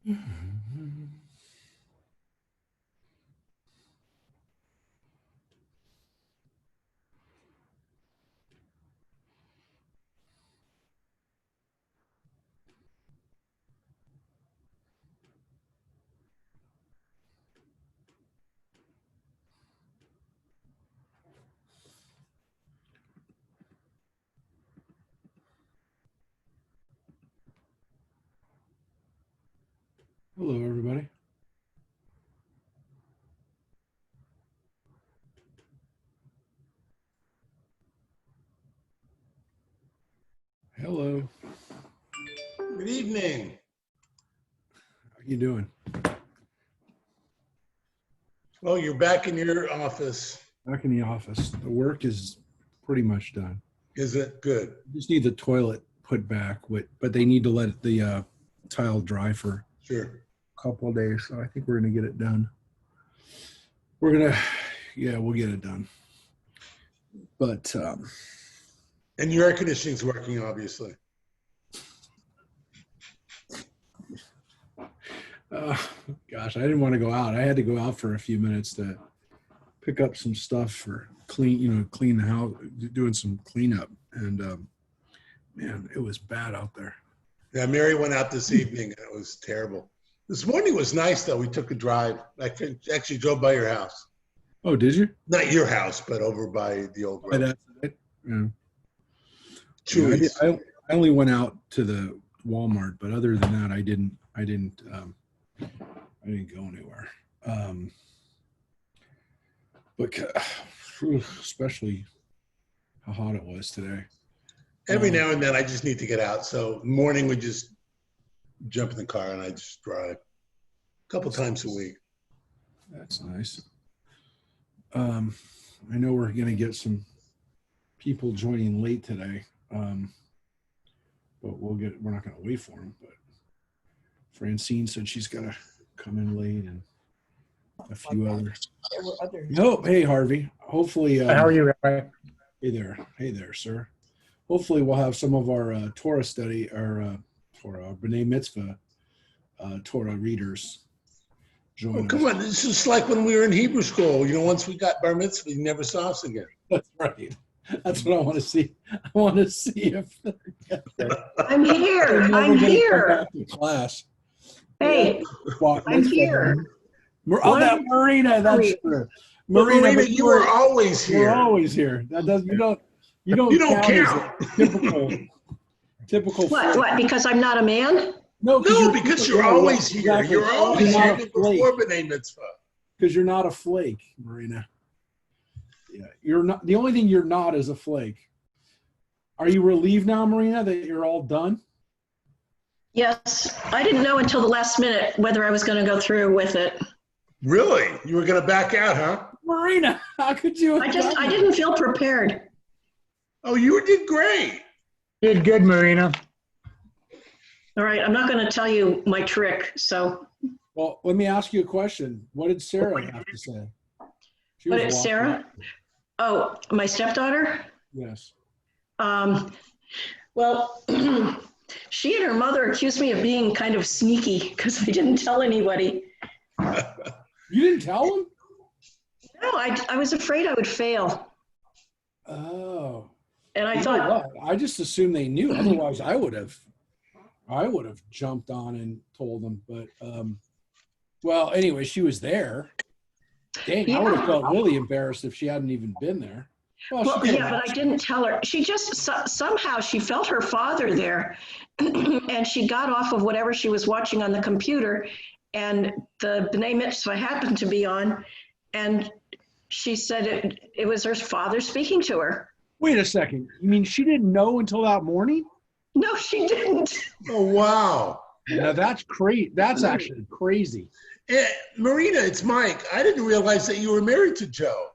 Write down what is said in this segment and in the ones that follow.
Hello, everybody. Hello. Good evening. How you doing? Well, you're back in your office. Back in the office. The work is pretty much done. Is it good? Just need the toilet put back, but they need to let the tile dry for Sure. a couple of days. So I think we're going to get it done. We'll get it done. But And your air conditioning's working, obviously. gosh, I didn't want to go out. I had to go out for a few minutes to pick up some stuff for clean the house, doing some cleanup. And man, it was bad out there. Yeah, Mary went out this evening and it was terrible. This morning was nice though. We took a drive. I actually drove by your house. Oh, did you? Not your house, but over by the old road. Yeah. Chewy's. I only went out to the Walmart, but other than that, I didn't go anywhere. But especially how hot it was today. Every now and then I just need to get out. So morning we just jump in the car and I just drive a couple times a week. That's nice. I know we're going to get some people joining late today, but we're not going to wait for them. But Francine said she's got to come in late, and a few others. No, hey Harvey. Hopefully, how are you, guys? Hey there, sir. Hopefully, we'll have some of our Torah study, or for our B'nai Mitzvah Torah readers join us. Come on, this is like when we were in Hebrew school. Once we got bar mitzvah, you never saw us again. That's right. That's what I want to see. I want to see if I'm here. I'm here. Class. Hey, I'm here. Oh, that Marina. That's true. Marina, you were always here. You're always here. That does you don't count. Typical. What? Because I'm not a man? No, because you're always here. Exactly. You're always here before B'nai Mitzvah. Because you're not a flake, Marina. Yeah, you're not. The only thing you're not is a flake. Are you relieved now, Marina, that you're all done? Yes. I didn't know until the last minute whether I was going to go through with it. Really? You were going to back out, huh? Marina, how could you? I didn't feel prepared. Oh, you did great. Did good, Marina. All right. I'm not going to tell you my trick. So. Well, let me ask you a question. What did Sarah have to say? What did Sarah? Oh, my stepdaughter? Yes. Well, she and her mother accused me of being kind of sneaky because I didn't tell anybody. You didn't tell them? No, I was afraid I would fail. Oh. And I thought, I just assumed they knew. Otherwise, I would have jumped on and told them. But well, anyway, she was there. Dang, I would have felt really embarrassed if she hadn't even been there. Well, yeah, but I didn't tell her. She just somehow she felt her father there, and she got off of whatever she was watching on the computer, and the B'nai Mitzvah happened to be on, and she said it was her father speaking to her. Wait a second. You mean she didn't know until that morning? No, she didn't. Oh, wow. Now that's crazy. That's actually crazy. Marina, it's Mike. I didn't realize that you were married to Joe.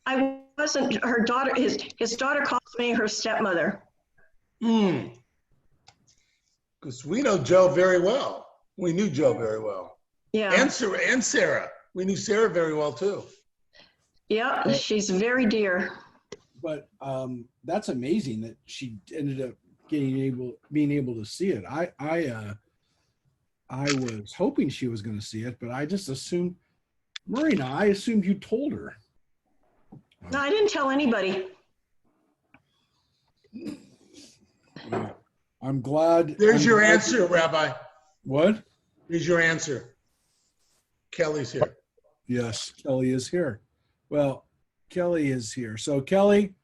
I wasn't. Her daughter, his daughter calls me her stepmother. Because we know Joe very well. We knew Joe very well. Yeah. And Sarah. We knew Sarah very well too. Yeah, she's very dear. But that's amazing that she ended up being able to see it. I was hoping she was going to see it, but I just assumed, Marina, I assumed you told her. No, I didn't tell anybody. Yeah. I'm glad. There's I'm your glad- answer, Rabbi. What? Here's your answer. Kelly's here. Yes, Kelly is here. Well, Kelly is here. So Kelly,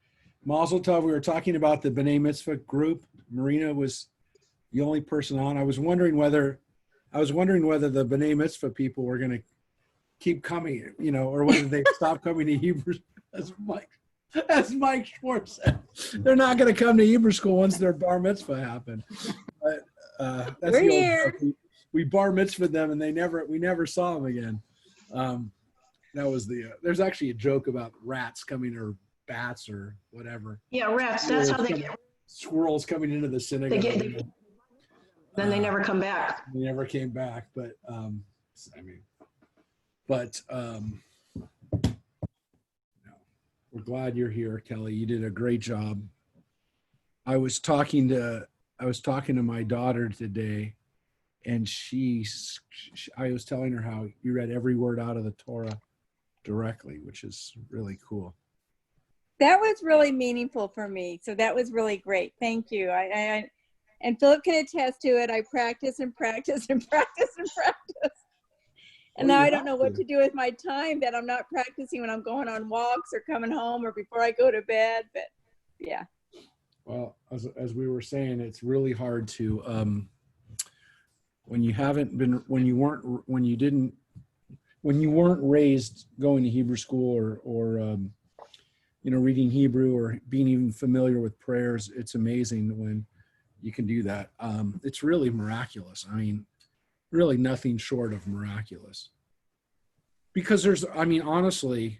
Mazel Tov, we were talking about the B'nai Mitzvah group. Marina was the only person on. I was wondering whether the B'nai Mitzvah people were going to keep coming, or whether they stop coming to Hebrew, as Mike Schwartz said. They're not going to come to Hebrew school once their bar mitzvah happened. But that's We're the old here. joke. We bar mitzvahed them, and we never saw them again. That was there's actually a joke about rats coming, or bats, or whatever. Yeah, rats. That's how they get. Squirrels coming into the synagogue. Then they never come back. They never came back, but we're glad you're here, Kelly. You did a great job. I was talking to my daughter today, and I was telling her how you read every word out of the Torah directly, which is really cool. That was really meaningful for me. So that was really great. Thank you. And Philip can attest to it. I practice and practice and practice and practice. And now I don't know what to do with my time that I'm not practicing when I'm going on walks or coming home or before I go to bed. But yeah. Well, as we were saying, it's really hard to when you weren't raised going to Hebrew school or reading Hebrew or being even familiar with prayers. It's amazing when you can do that. It's really miraculous. I mean, really nothing short of miraculous. Because honestly,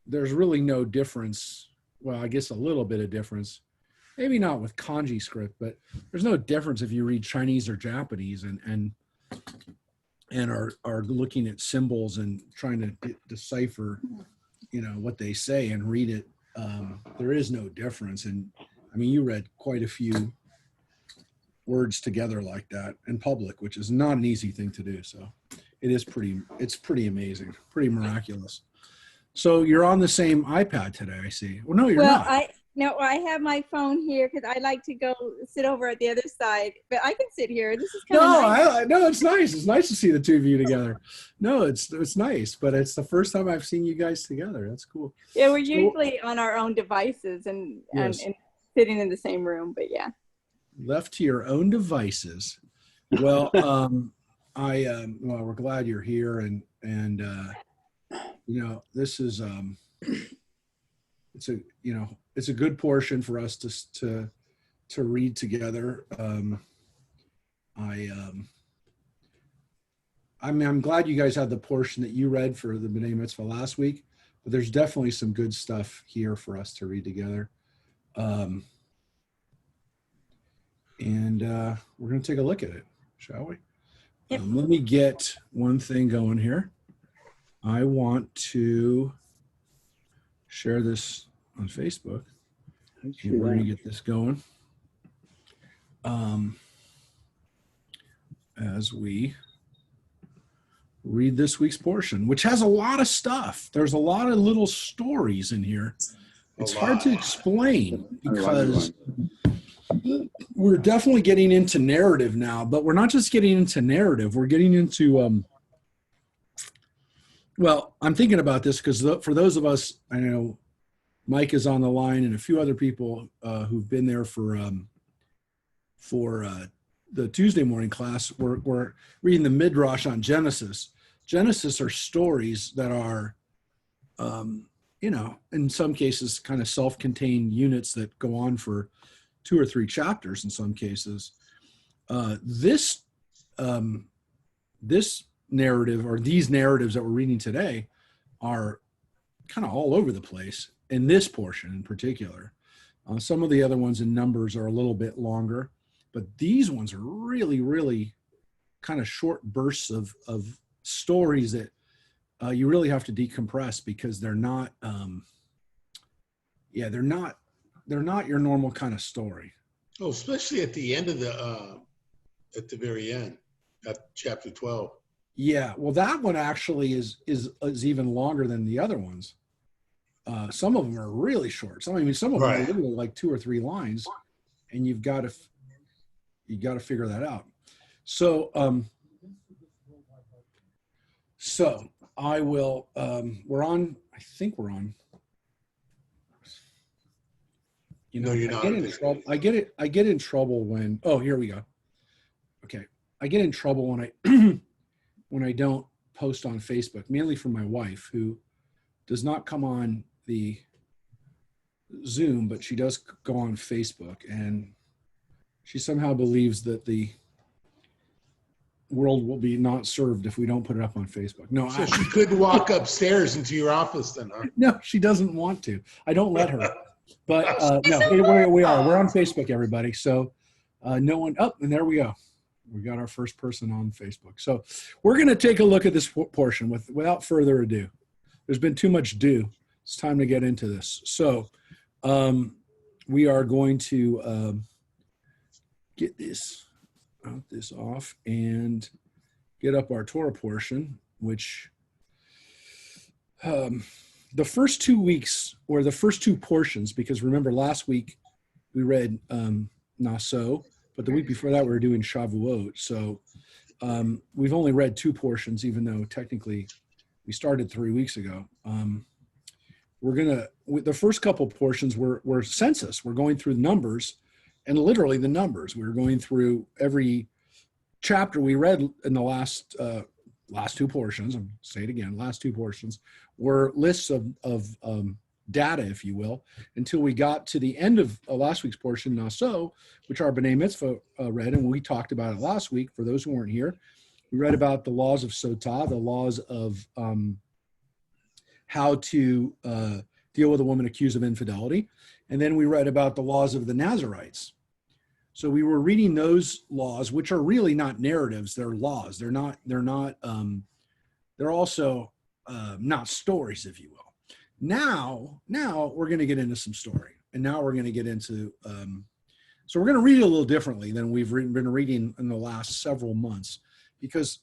there's really no difference. Well, I guess a little bit of difference. Maybe not with kanji script, but there's no difference if you read Chinese or Japanese and are looking at symbols and trying to decipher, what they say and read it. There is no difference. And you read quite a few words together like that in public, which is not an easy thing to do. So it's pretty amazing, pretty miraculous. So you're on the same iPad today, I see. Well, no, you're not. I have my phone here because I like to go sit over at the other side, but I can sit here. This is kind of nice. No, it's nice. It's nice to see the two of you together. No, it's nice, but it's the first time I've seen you guys together. That's cool. Yeah, we're usually on our own devices and sitting in the same room, but yeah. Left to your own devices. Well, we're glad you're here, and this is it's a good portion for us to read together. I'm glad you guys had the portion that you read for the B'nai Mitzvah last week, but there's definitely some good stuff here for us to read together. And we're going to take a look at it, shall we? Yep. Let me get one thing going here. I want to share this on Facebook. We're going to get this going. As we read this week's portion, which has a lot of stuff. There's a lot of little stories in here. It's hard to explain because we're definitely getting into narrative now, but we're not just getting into narrative. We're getting into, I'm thinking about this because for those of us, I know Mike is on the line and a few other people who've been there for the Tuesday morning class. We're reading the Midrash on Genesis. Genesis are stories that are, in some cases kind of self-contained units that go on for 2 or 3 chapters in some cases. This narrative, or these narratives that we're reading today, are kind of all over the place in this portion in particular. Some of the other ones in Numbers are a little bit longer, but these ones are really, really kind of short bursts of stories that you really have to decompress because they're not, they're not your normal kind of story. Oh, especially at the end of at the very end. chapter 12. Yeah, well, that one actually is even longer than the other ones. Some of them are really short. Some of them are Right. literally like 2 or 3 lines, and you got to figure that out. So I will. We're on. I think we're on. You know, No, you're I not get on in Facebook. trouble. I get in trouble when. Oh, here we go. Okay, I get in trouble when I when I don't post on Facebook, mainly from my wife, who does not come on the Zoom, but she does go on Facebook, and she somehow believes that the world will be not served if we don't put it up on Facebook. No, So she couldn't walk upstairs into your office then, huh? no, she doesn't want to. I don't let her. But no, we are. We're on Facebook, everybody. So no one. Oh, and there we go. We got our first person on Facebook. So we're going to take a look at this portion without further ado. There's been too much do. It's time to get into this. So we are going to get this off and get up our Torah portion, which the first 2 weeks, or the first 2 portions, because remember last week we read Naso, but the week before that we were doing Shavuot. So we've only read 2 portions, even though technically we started 3 weeks ago. The first couple portions were census. We're going through numbers, and literally the numbers. We were going through every chapter we read in the last 2 portions. I'll say it again. Last 2 portions were lists of data, if you will, until we got to the end of last week's portion, Naso, which our B'nai Mitzvah read, and we talked about it last week. For those who weren't here, we read about the laws of Sotah, the laws of how to deal with a woman accused of infidelity, and then we read about the laws of the Nazarites. So we were reading those laws, which are really not narratives; they're laws. They're not. They're also not stories, if you will. Now we're going to get into some story, and now we're going to get into. So we're going to read it a little differently than we've been reading in the last several months, because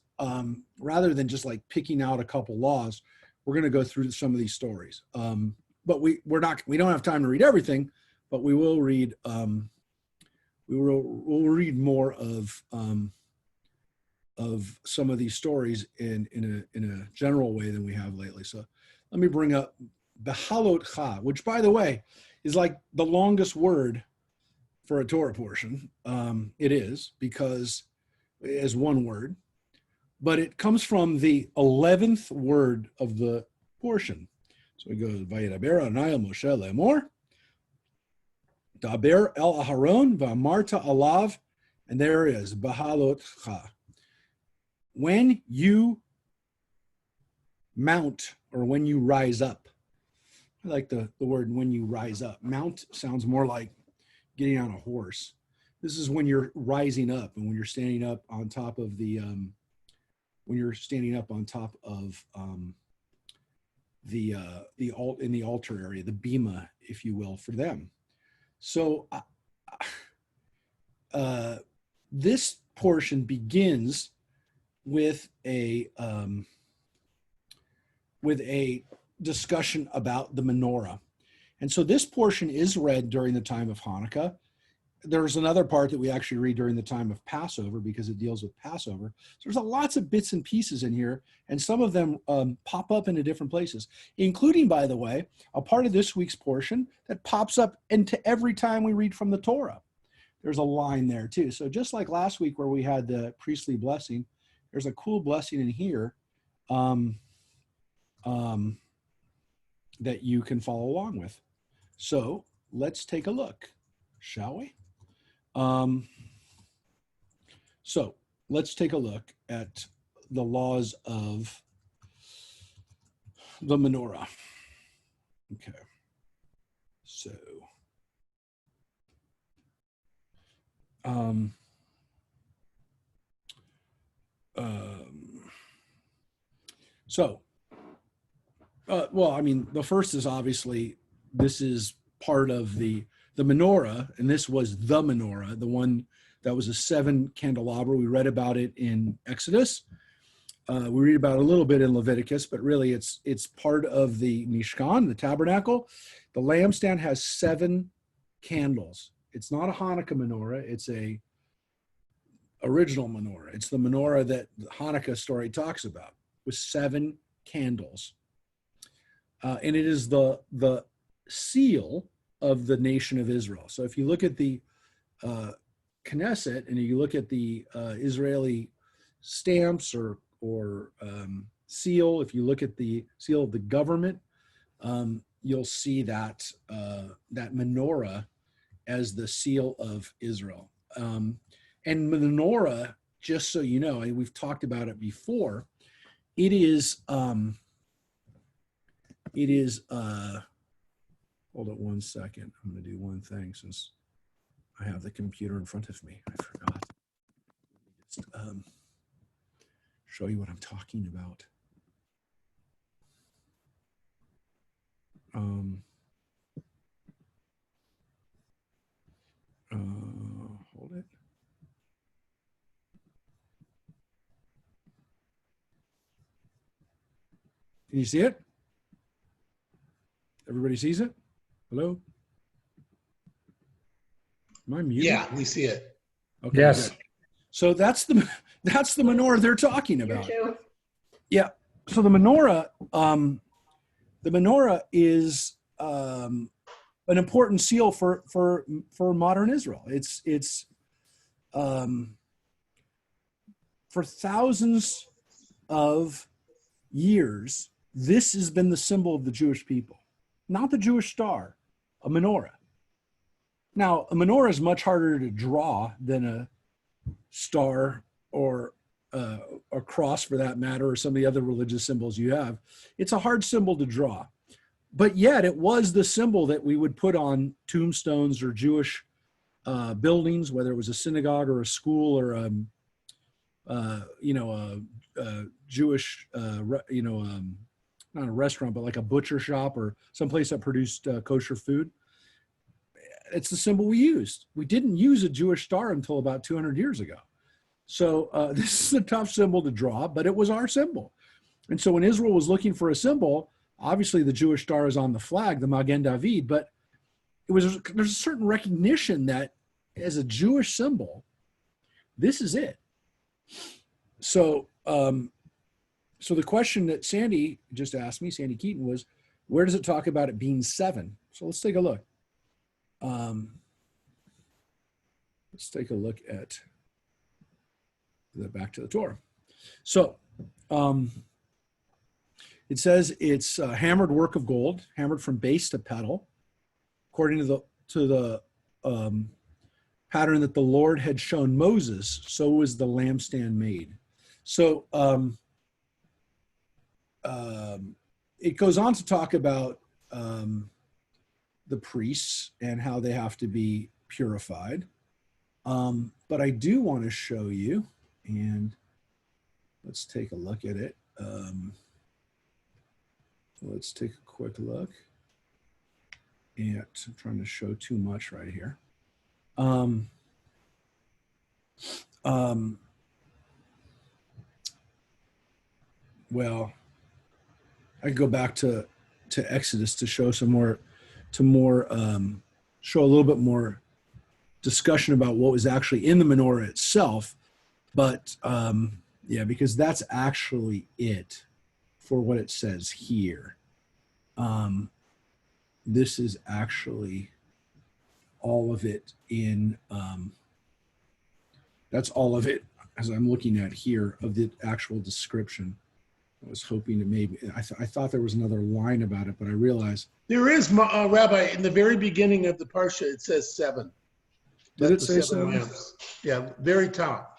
rather than just like picking out a couple laws, we're going to go through some of these stories. But we don't have time to read everything, but we will read. We'll read more of some of these stories in a general way than we have lately. So let me bring up Beha'alotecha, which, by the way, is like the longest word for a Torah portion. It is, because it is one word, but it comes from the 11th word of the portion. So it goes, Vayidaber Adonai el Moshe lemor, Daber el Aharon v'amarta alav, and there is Beha'alotecha. When you mount, or when you rise up. I like the word when you rise up. Mount sounds more like getting on a horse. This is when you're rising up, and when you're standing up on top of the in the altar area, the bima, if you will, for them. So this portion begins with a discussion about the menorah. And so this portion is read during the time of Hanukkah. There's another part that we actually read during the time of Passover, because it deals with Passover. So there's lots of bits and pieces in here, and some of them pop up into different places, including, by the way, a part of this week's portion that pops up into every time we read from the Torah. There's a line there too. So just like last week where we had the priestly blessing, there's a cool blessing in here that you can follow along with. So let's take a look, shall we? So let's take a look at the laws of the menorah. Okay. Well, I mean, the first is obviously, this is part of the menorah, and this was the menorah, the one That was a 7 candelabra. We read about it in Exodus. We read about it a little bit in Leviticus, but really it's part of the Mishkan, the tabernacle. The lampstand has 7 candles. It's not a Hanukkah menorah. It's a original menorah. It's the menorah that the Hanukkah story talks about, with 7 candles. And it is the seal of the nation of Israel. So if you look at the Knesset and you look at the Israeli stamps or seal, if you look at the seal of the government, you'll see that that menorah as the seal of Israel. And menorah, just so you know, and we've talked about it before, it is hold it one second. I'm going to do one thing since I have the computer in front of me. I forgot. Just show you what I'm talking about. Hold it. Can you see it? Everybody sees it? Hello? Am I muted? Yeah, we see it. Okay, Yes. good. So that's the menorah they're talking You about. too. Yeah. So the menorah is an important seal for modern Israel. It's for thousands of years, this has been the symbol of the Jewish people, not the Jewish star, a menorah. Now, a menorah is much harder to draw than a star or a cross, for that matter, or some of the other religious symbols you have. It's a hard symbol to draw. But yet it was the symbol that we would put on tombstones or Jewish buildings, whether it was a synagogue or a school or a Jewish, not a restaurant, but like a butcher shop or someplace that produced kosher food. It's the symbol we used. We didn't use a Jewish star until about 200 years ago. So this is a tough symbol to draw, but it was our symbol. And so when Israel was looking for a symbol, obviously the Jewish star is on the flag, the Magen David, but there's a certain recognition that as a Jewish symbol, this is it. So, so the question that Sandy just asked me, Sandy Keaton, was, where does it talk about it being 7? So let's take a look. Let's take a look at back to the Torah. So it says it's a hammered work of gold, hammered from base to pedal, according to the pattern that the Lord had shown Moses. So was the lampstand made. So it goes on to talk about the priests and how they have to be purified. But I do want to show you, and let's take a look at it. Let's take a quick look at, I'm trying to show too much right here. Well, I could go back to Exodus to show some more, show a little bit more discussion about what was actually in the menorah itself. But yeah, because that's actually it for what it says here. This is actually all of it in, that's all of it as I'm looking at here of the actual description. I was hoping to maybe, I thought there was another line about it, but I realized. There is, Rabbi, in the very beginning of the Parsha, it says 7. Did it That's say the 7? lamps. Yeah, very top.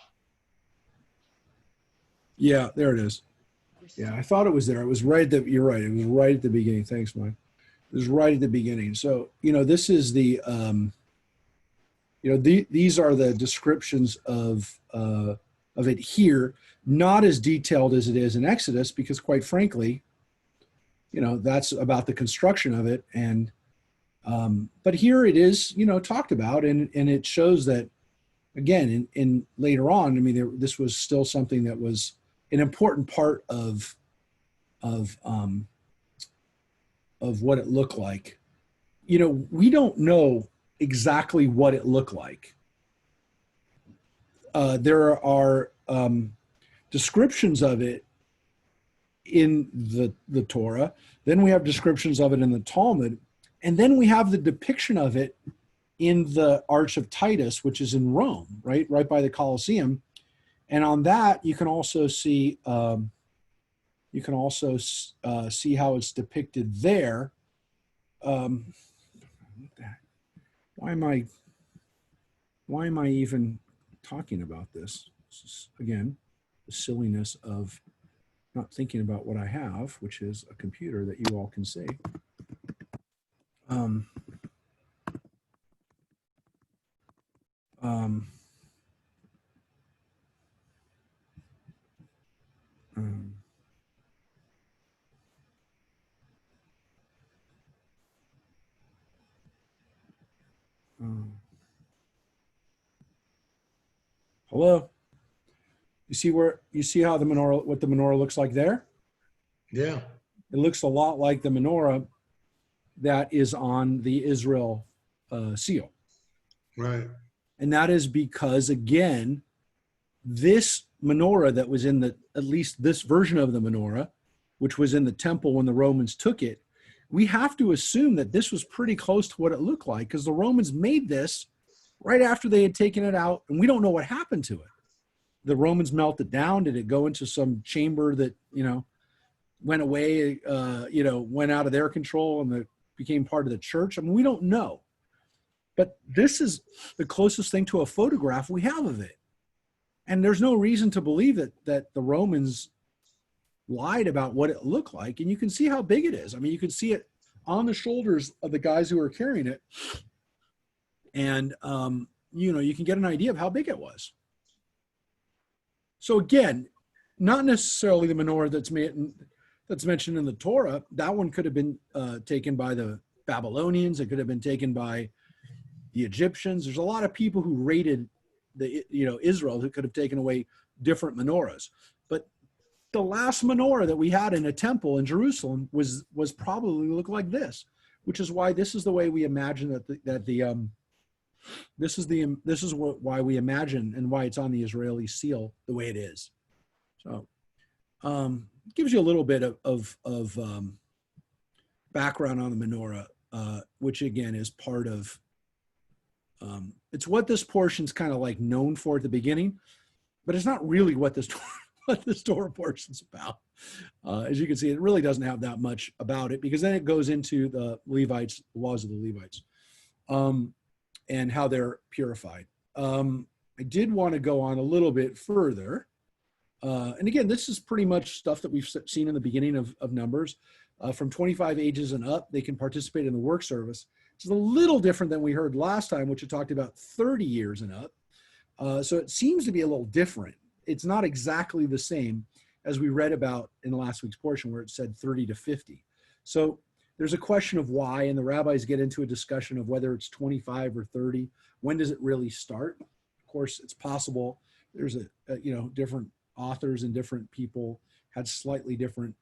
Yeah, there it is. Yeah, I thought it was there. It was right that you're right. It was right at the beginning. Thanks, Mike. It was right at the beginning. So, this is the, these are the descriptions of it here, not as detailed as it is in Exodus, because quite frankly, that's about the construction of it. And, but here it is, talked about, and it shows that, again, in later on, I mean, this was still something that was an important part of what it looked like. You know, we don't know exactly what it looked like. There are descriptions of it in the Torah. Then we have descriptions of it in the Talmud. And then we have the depiction of it in the Arch of Titus, which is in Rome, right by the Colosseum. And on that, you can also see how it's depicted there. Why am I even talking about this? This is, again, the silliness of not thinking about what I have, which is a computer that you all can see. Hello? You see how the menorah, what the menorah looks like there? Yeah. It looks a lot like the menorah that is on the Israel seal. Right. And that is because, again, this menorah that was in at least this version of the menorah, which was in the temple when the Romans took it, we have to assume that this was pretty close to what it looked like, because the Romans made this right after they had taken it out, and we don't know what happened to it. The Romans melted down. Did it go into some chamber that, went away, went out of their control and became part of the church? I mean, we don't know. But this is the closest thing to a photograph we have of it. And there's no reason to believe that the Romans lied about what it looked like. And you can see how big it is. I mean, you can see it on the shoulders of the guys who are carrying it. And, you can get an idea of how big it was. So again, not necessarily the menorah that's mentioned in the Torah. That one could have been taken by the Babylonians. It could have been taken by the Egyptians. There's a lot of people who raided Israel who could have taken away different menorahs. But the last menorah that we had in a temple in Jerusalem was probably look like this, which is why this is the way we imagine why we imagine and why it's on the Israeli seal the way it is. So it gives you a little bit of background on the menorah, which again is part of, it's what this portion's kind of like known for at the beginning, but it's not really what this Torah portion's about. As you can see, it really doesn't have that much about it, because then it goes into the Levites, the laws of the Levites, and how they're purified. I did want to go on a little bit further. And again, this is pretty much stuff that we've seen in the beginning of Numbers. From 25 ages and up, they can participate in the work service. It's a little different than we heard last time, which it talked about 30 years and up. So it seems to be a little different. It's not exactly the same as we read about in last week's portion, where it said 30 to 50. So there's a question of why, and the rabbis get into a discussion of whether it's 25 or 30. When does it really start? Of course, it's possible. There's different authors and different people had slightly different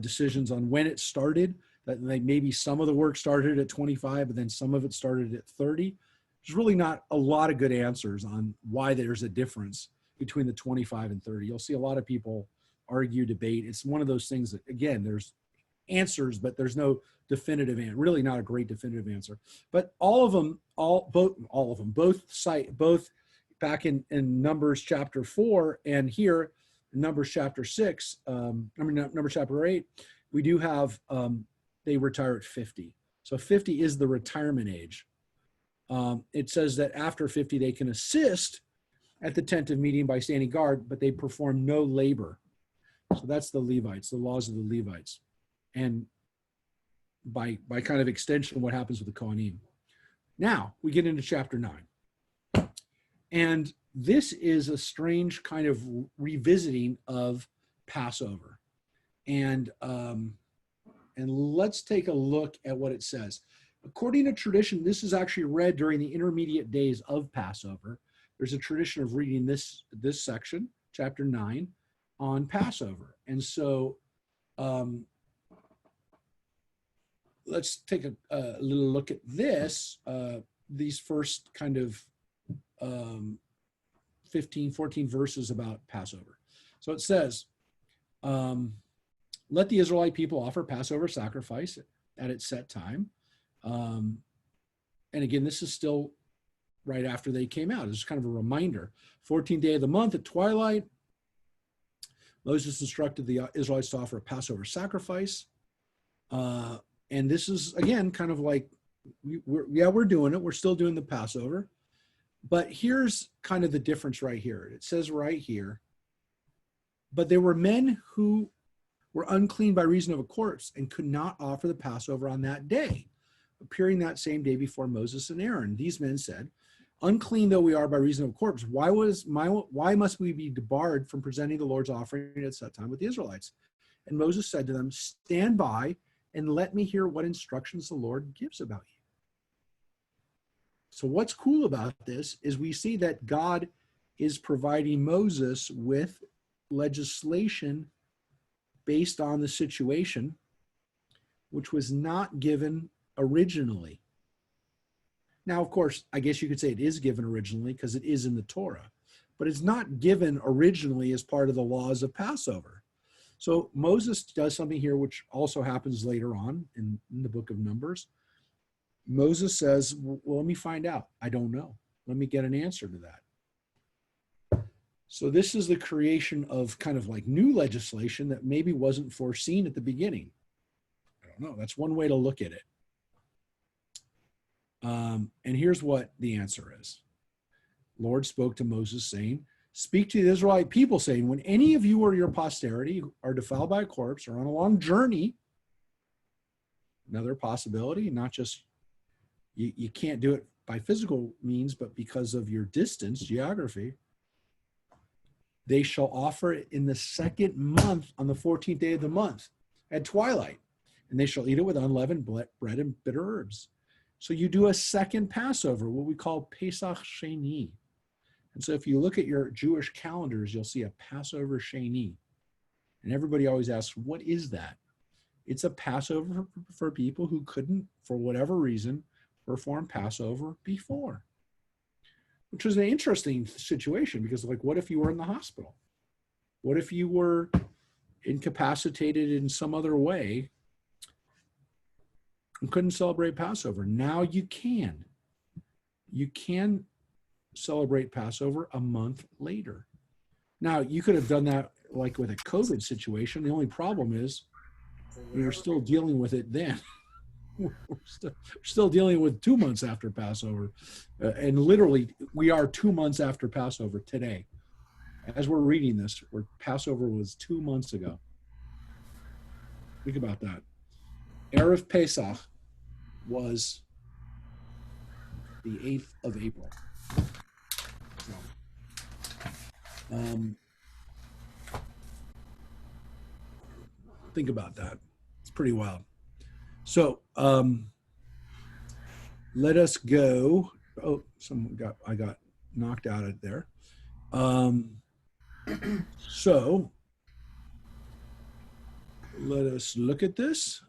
decisions on when it started. That maybe some of the work started at 25, but then some of it started at 30. There's really not a lot of good answers on why there's a difference between the 25 and 30. You'll see a lot of people argue, debate. It's one of those things that, again, there's answers, but there's no definitive answer, really not a great definitive answer. But both back in Numbers chapter 4 and here in Numbers chapter 6, Numbers chapter 8, we do have they retire at 50. So 50 is the retirement age. It says that after 50, they can assist at the tent of meeting by standing guard, but they perform no labor. So that's the Levites, the laws of the Levites. And by kind of extension, what happens with the Kohanim. Now we get into chapter 9. And this is a strange kind of revisiting of Passover. And let's take a look at what it says. According to tradition, this is actually read during the intermediate days of Passover. There's a tradition of reading this section, chapter 9, on Passover. And so let's take a little look at this, these first kind of 15, 14 verses about Passover. So it says, let the Israelite people offer Passover sacrifice at its set time. And again, this is still right after they came out. It's kind of a reminder. 14th day of the month at twilight, Moses instructed the Israelites to offer a Passover sacrifice. And this is, again, kind of like, we're doing it. We're still doing the Passover. But here's kind of the difference right here. It says right here, but there were men who were unclean by reason of a corpse and could not offer the Passover on that day, appearing that same day before Moses and Aaron. These men said, unclean though we are by reason of a corpse, why must we be debarred from presenting the Lord's offering at that time with the Israelites? And Moses said to them, stand by and let me hear what instructions the Lord gives about you. So what's cool about this is we see that God is providing Moses with legislation based on the situation, which was not given originally. Now, of course, I guess you could say it is given originally because it is in the Torah, but it's not given originally as part of the laws of Passover. So Moses does something here, which also happens later on in the book of Numbers. Moses says, well, let me find out. I don't know. Let me get an answer to that. So this is the creation of kind of like new legislation that maybe wasn't foreseen at the beginning. I don't know. That's one way to look at it. And here's what the answer is. Lord spoke to Moses saying, speak to the Israelite people saying, when any of you or your posterity are defiled by a corpse or on a long journey, another possibility, not just you can't do it by physical means, but because of your distance, geography, they shall offer it in the second month on the 14th day of the month at twilight, and they shall eat it with unleavened bread and bitter herbs. So you do a second Passover, what we call Pesach Sheni. And so if you look at your Jewish calendars, you'll see a Passover Sheni. And everybody always asks, what is that? It's a Passover for people who couldn't, for whatever reason, perform Passover before. Which was an interesting situation because, like, what if you were in the hospital? What if you were incapacitated in some other way and couldn't celebrate Passover? Now you can. You can celebrate Passover a month later. Now, you could have done that like with a COVID situation. The only problem is we were still dealing with it then. We're still dealing with 2 months after Passover. And literally, we are 2 months after Passover today. As we're reading this, where Passover was 2 months ago. Think about that. Erev Pesach was the 8th of April. So, think about that. It's pretty wild. So let us go. Oh, I got knocked out of there. So let us look at this.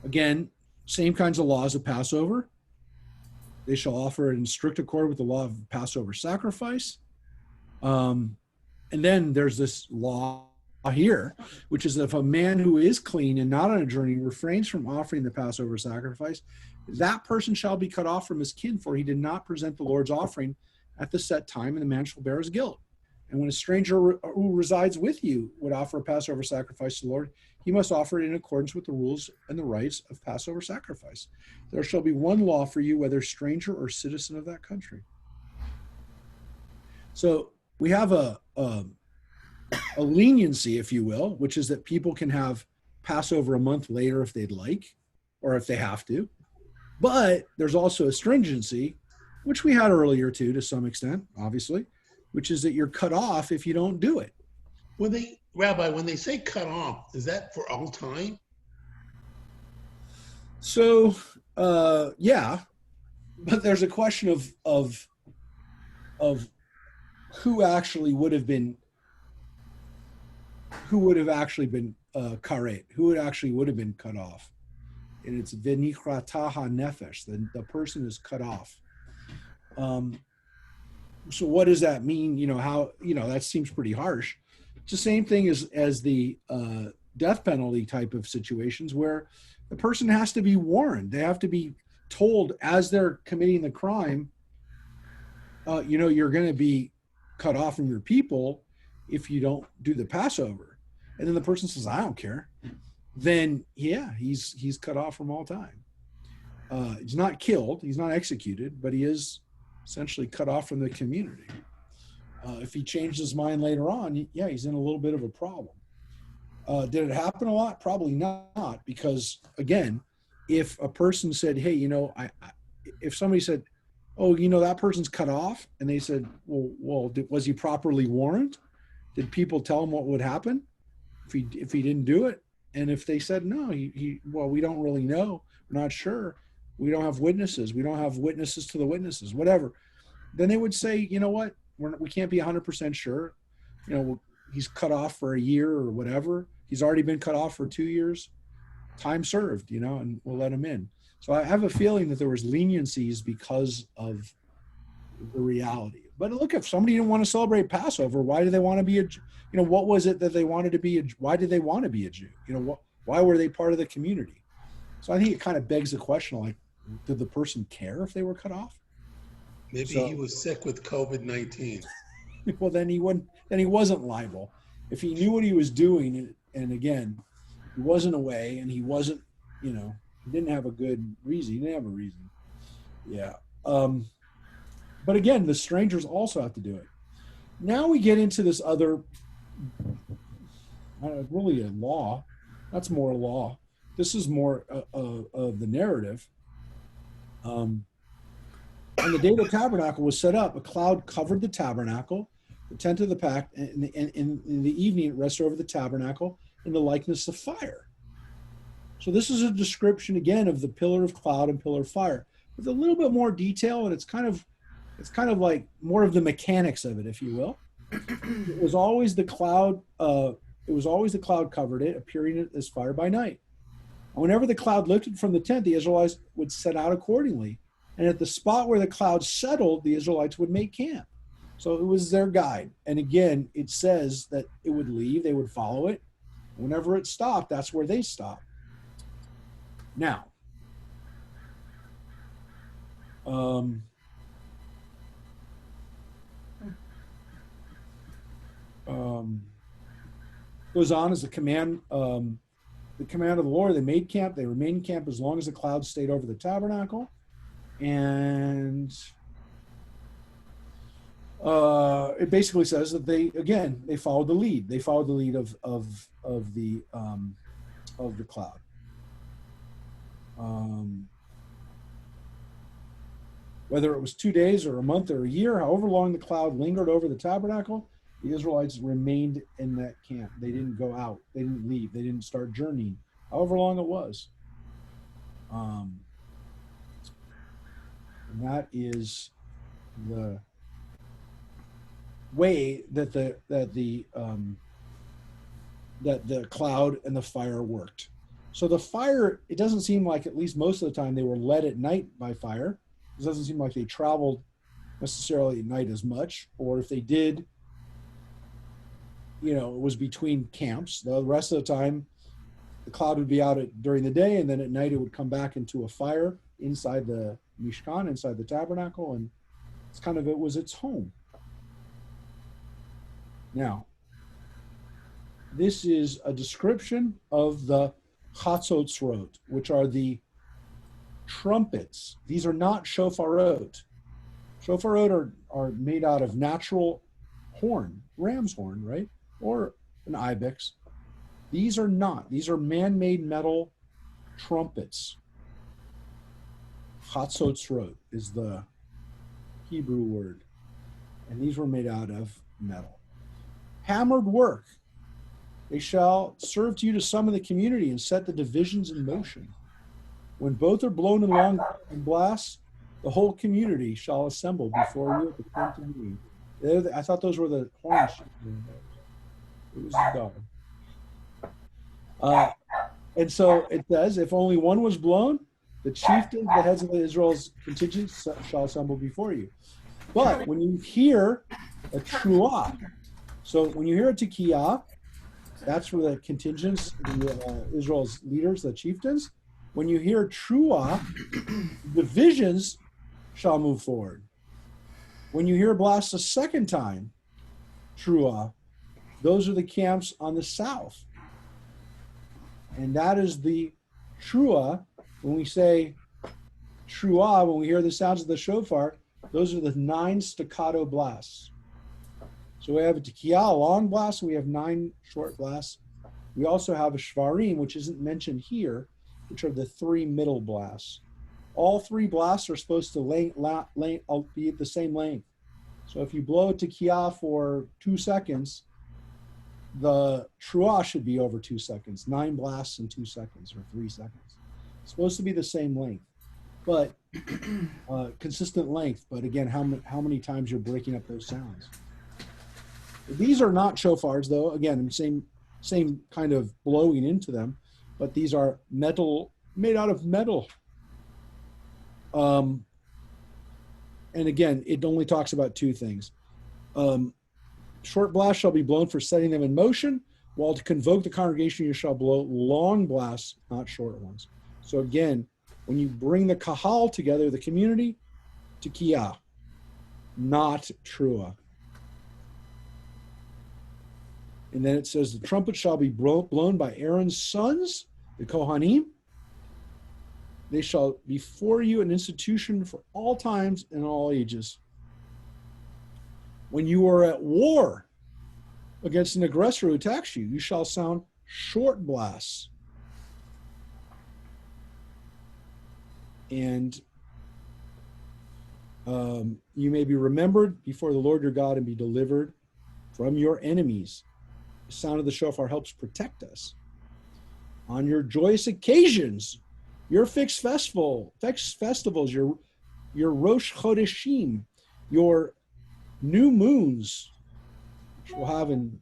Again, same kinds of laws of Passover. They shall offer it in strict accord with the law of Passover sacrifice. And then there's this law here, which is if a man who is clean and not on a journey refrains from offering the Passover sacrifice, that person shall be cut off from his kin, for he did not present the Lord's offering at the set time, and the man shall bear his guilt. And when a stranger who resides with you would offer a Passover sacrifice to the Lord, he must offer it in accordance with the rules and the rites of Passover sacrifice. There shall be one law for you, whether stranger or citizen of that country. So we have a leniency, if you will, which is that people can have Passover a month later if they'd like, or if they have to. But there's also a stringency, which we had earlier too, to some extent, obviously, which is that you're cut off if you don't do it. Rabbi, when they say cut off, is that for all time? So, yeah, but there's a question of who actually would have been, who would have actually been karet, who would actually would have been cut off. And it's v'nichrataha nefesh, the person is cut off. So what does that mean? You know, how, you know, that seems pretty harsh. It's the same thing as the death penalty type of situations where the person has to be warned. They have to be told as they're committing the crime, you know, you're going to be cut off from your people if you don't do the Passover. And then the person says, I don't care. Then, yeah, he's cut off from all time. He's not killed. He's not executed, but he is essentially cut off from the community. If he changed his mind later on, yeah, he's in a little bit of a problem. Did it happen a lot? Probably not, because again, if a person said, hey, you know, if somebody said, oh, you know, that person's cut off, and they said, well, was he properly warned? Did people tell him what would happen if he didn't do it? And if they said, no, well, we don't really know, we're not sure, we don't have witnesses, we don't have witnesses to the witnesses, whatever, then they would say, you know what, we can't be 100% sure. You know, he's cut off for a year or whatever. He's already been cut off for 2 years. Time served, you know, and we'll let him in. So I have a feeling that there was leniencies because of the reality. But look, if somebody didn't want to celebrate Passover, why do they want to be a, you know, what was it that they wanted to be? Why did they want to be a Jew? You know, why were they part of the community? So I think it kind of begs the question, like, did the person care if they were cut off? Maybe he was sick with COVID-19. Well, then he wasn't liable. If he knew what he was doing, and again, he wasn't away, and he wasn't, you know, he didn't have a good reason. He didn't have a reason. Yeah. But again, the strangers also have to do it. Now we get into this other, really a law. That's more a law. This is more of the narrative. On the day the tabernacle was set up, a cloud covered the tabernacle, the tent of the pact, and in the evening it rested over the tabernacle in the likeness of fire. So this is a description again of the pillar of cloud and pillar of fire with a little bit more detail, and it's kind of like more of the mechanics of it, if you will. It was always the cloud. It was always the cloud covered it, appearing as fire by night. And whenever the cloud lifted from the tent, the Israelites would set out accordingly. And at the spot where the cloud settled, the Israelites would make camp. So it was their guide. And again, it says that it would leave, they would follow it. Whenever it stopped, that's where they stopped. Now, goes on as the command of the Lord. They made camp. They remained camp as long as the cloud stayed over the tabernacle. And it basically says that they followed the lead. They followed the lead of the cloud. Whether it was 2 days or a month or a year, however long the cloud lingered over the tabernacle, the Israelites remained in that camp. They didn't go out. They didn't leave. They didn't start journeying, however long it was. And that is the way that the cloud and the fire worked. So the fire, it doesn't seem like, at least most of the time, they were led at night by fire. It doesn't seem like they traveled necessarily at night as much, or if they did, you know, it was between camps. The rest of the time, the cloud would be out during the day, and then at night it would come back into a fire inside the Mishkan, inside the tabernacle, and it's kind of, it was its home. Now, this is a description of the chatzotzrot, which are the trumpets. These are not shofarot. Shofarot are made out of natural horn, ram's horn, right? Or an ibex. These are not. These are man-made metal trumpets. Chatzotzrot is the Hebrew word. And these were made out of metal. Hammered work. They shall serve to you to summon the community and set the divisions in motion. When both are blown in long blasts, the whole community shall assemble before you at the tent of meeting. I thought those were the horns. It was a dog. And so it says, if only one was blown, the chieftains, the heads of Israel's contingents shall assemble before you. But when you hear a truah, so when you hear a tekiyah, that's for the contingents, Israel's leaders, the chieftains. When you hear truah, divisions shall move forward. When you hear a blast a second time, truah, those are the camps on the south. And that is the truah. When we say truah, when we hear the sounds of the shofar, those are the 9 staccato blasts. So we have a tekiyah, a long blast, and we have 9 short blasts. We also have a shvarim, which isn't mentioned here, which are the 3 middle blasts. All 3 blasts are supposed to be at the same length. So if you blow a tekiyah for 2 seconds, the truah should be over 2 seconds. 9 blasts in 2 seconds or 3 seconds. It's supposed to be the same length, but consistent length. But again, how many times you're breaking up those sounds? These are not shofars, though. Again, same kind of blowing into them, but these are metal, made out of metal. And again, it only talks about 2 things. Short blasts shall be blown for setting them in motion, while to convoke the congregation you shall blow long blasts, not short ones. So again, when you bring the kahal together, the community, tekiyah, not truah. And then it says, the trumpet shall be blown by Aaron's sons, the Kohanim. They shall be for you an institution for all times and all ages. When you are at war against an aggressor who attacks you, you shall sound short blasts. And you may be remembered before the Lord your God and be delivered from your enemies. The sound of the shofar helps protect us. On your joyous occasions, your fixed festivals, your Rosh Chodeshim, your new moons, which we'll have in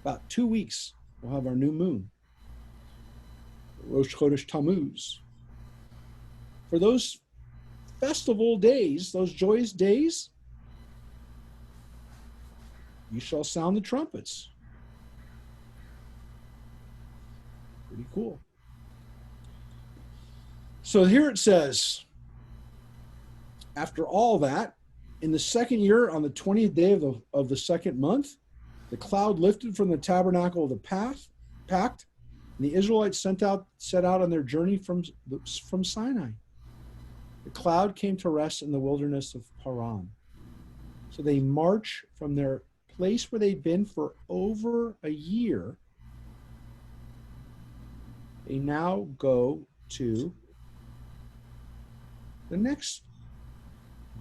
about 2 weeks. We'll have our new moon, Rosh Chodesh Tammuz. For those festival days, those joyous days, you shall sound the trumpets. Pretty cool. So here it says, after all that, in the second year, on the 20th day of the second month, the cloud lifted from the tabernacle of the pact, and the Israelites set out on their journey from Sinai. The cloud came to rest in the wilderness of Paran. So they march from their place where they'd been for over a year. They now go to the next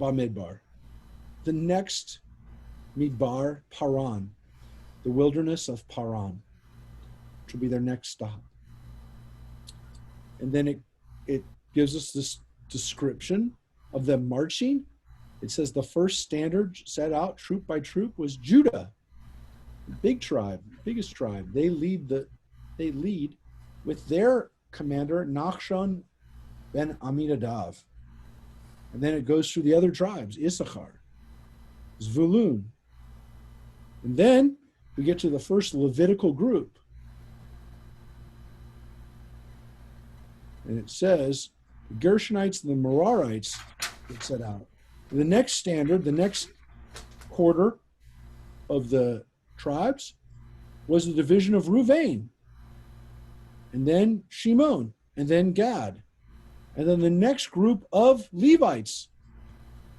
Bamidbar, the next Midbar, Paran, the wilderness of Paran, which will be their next stop. And then it gives us this description of them marching. It says the first standard set out troop by troop was Judah, big tribe, biggest tribe. They lead with their commander Nachshon ben Aminadav. And then it goes through the other tribes, Issachar, Zvulun. And then we get to the first Levitical group. And it says, the Gershonites and the Merarites get set out. The next standard, the next quarter of the tribes was the division of Ruvain, and then Shimon, and then Gad. And then the next group of Levites,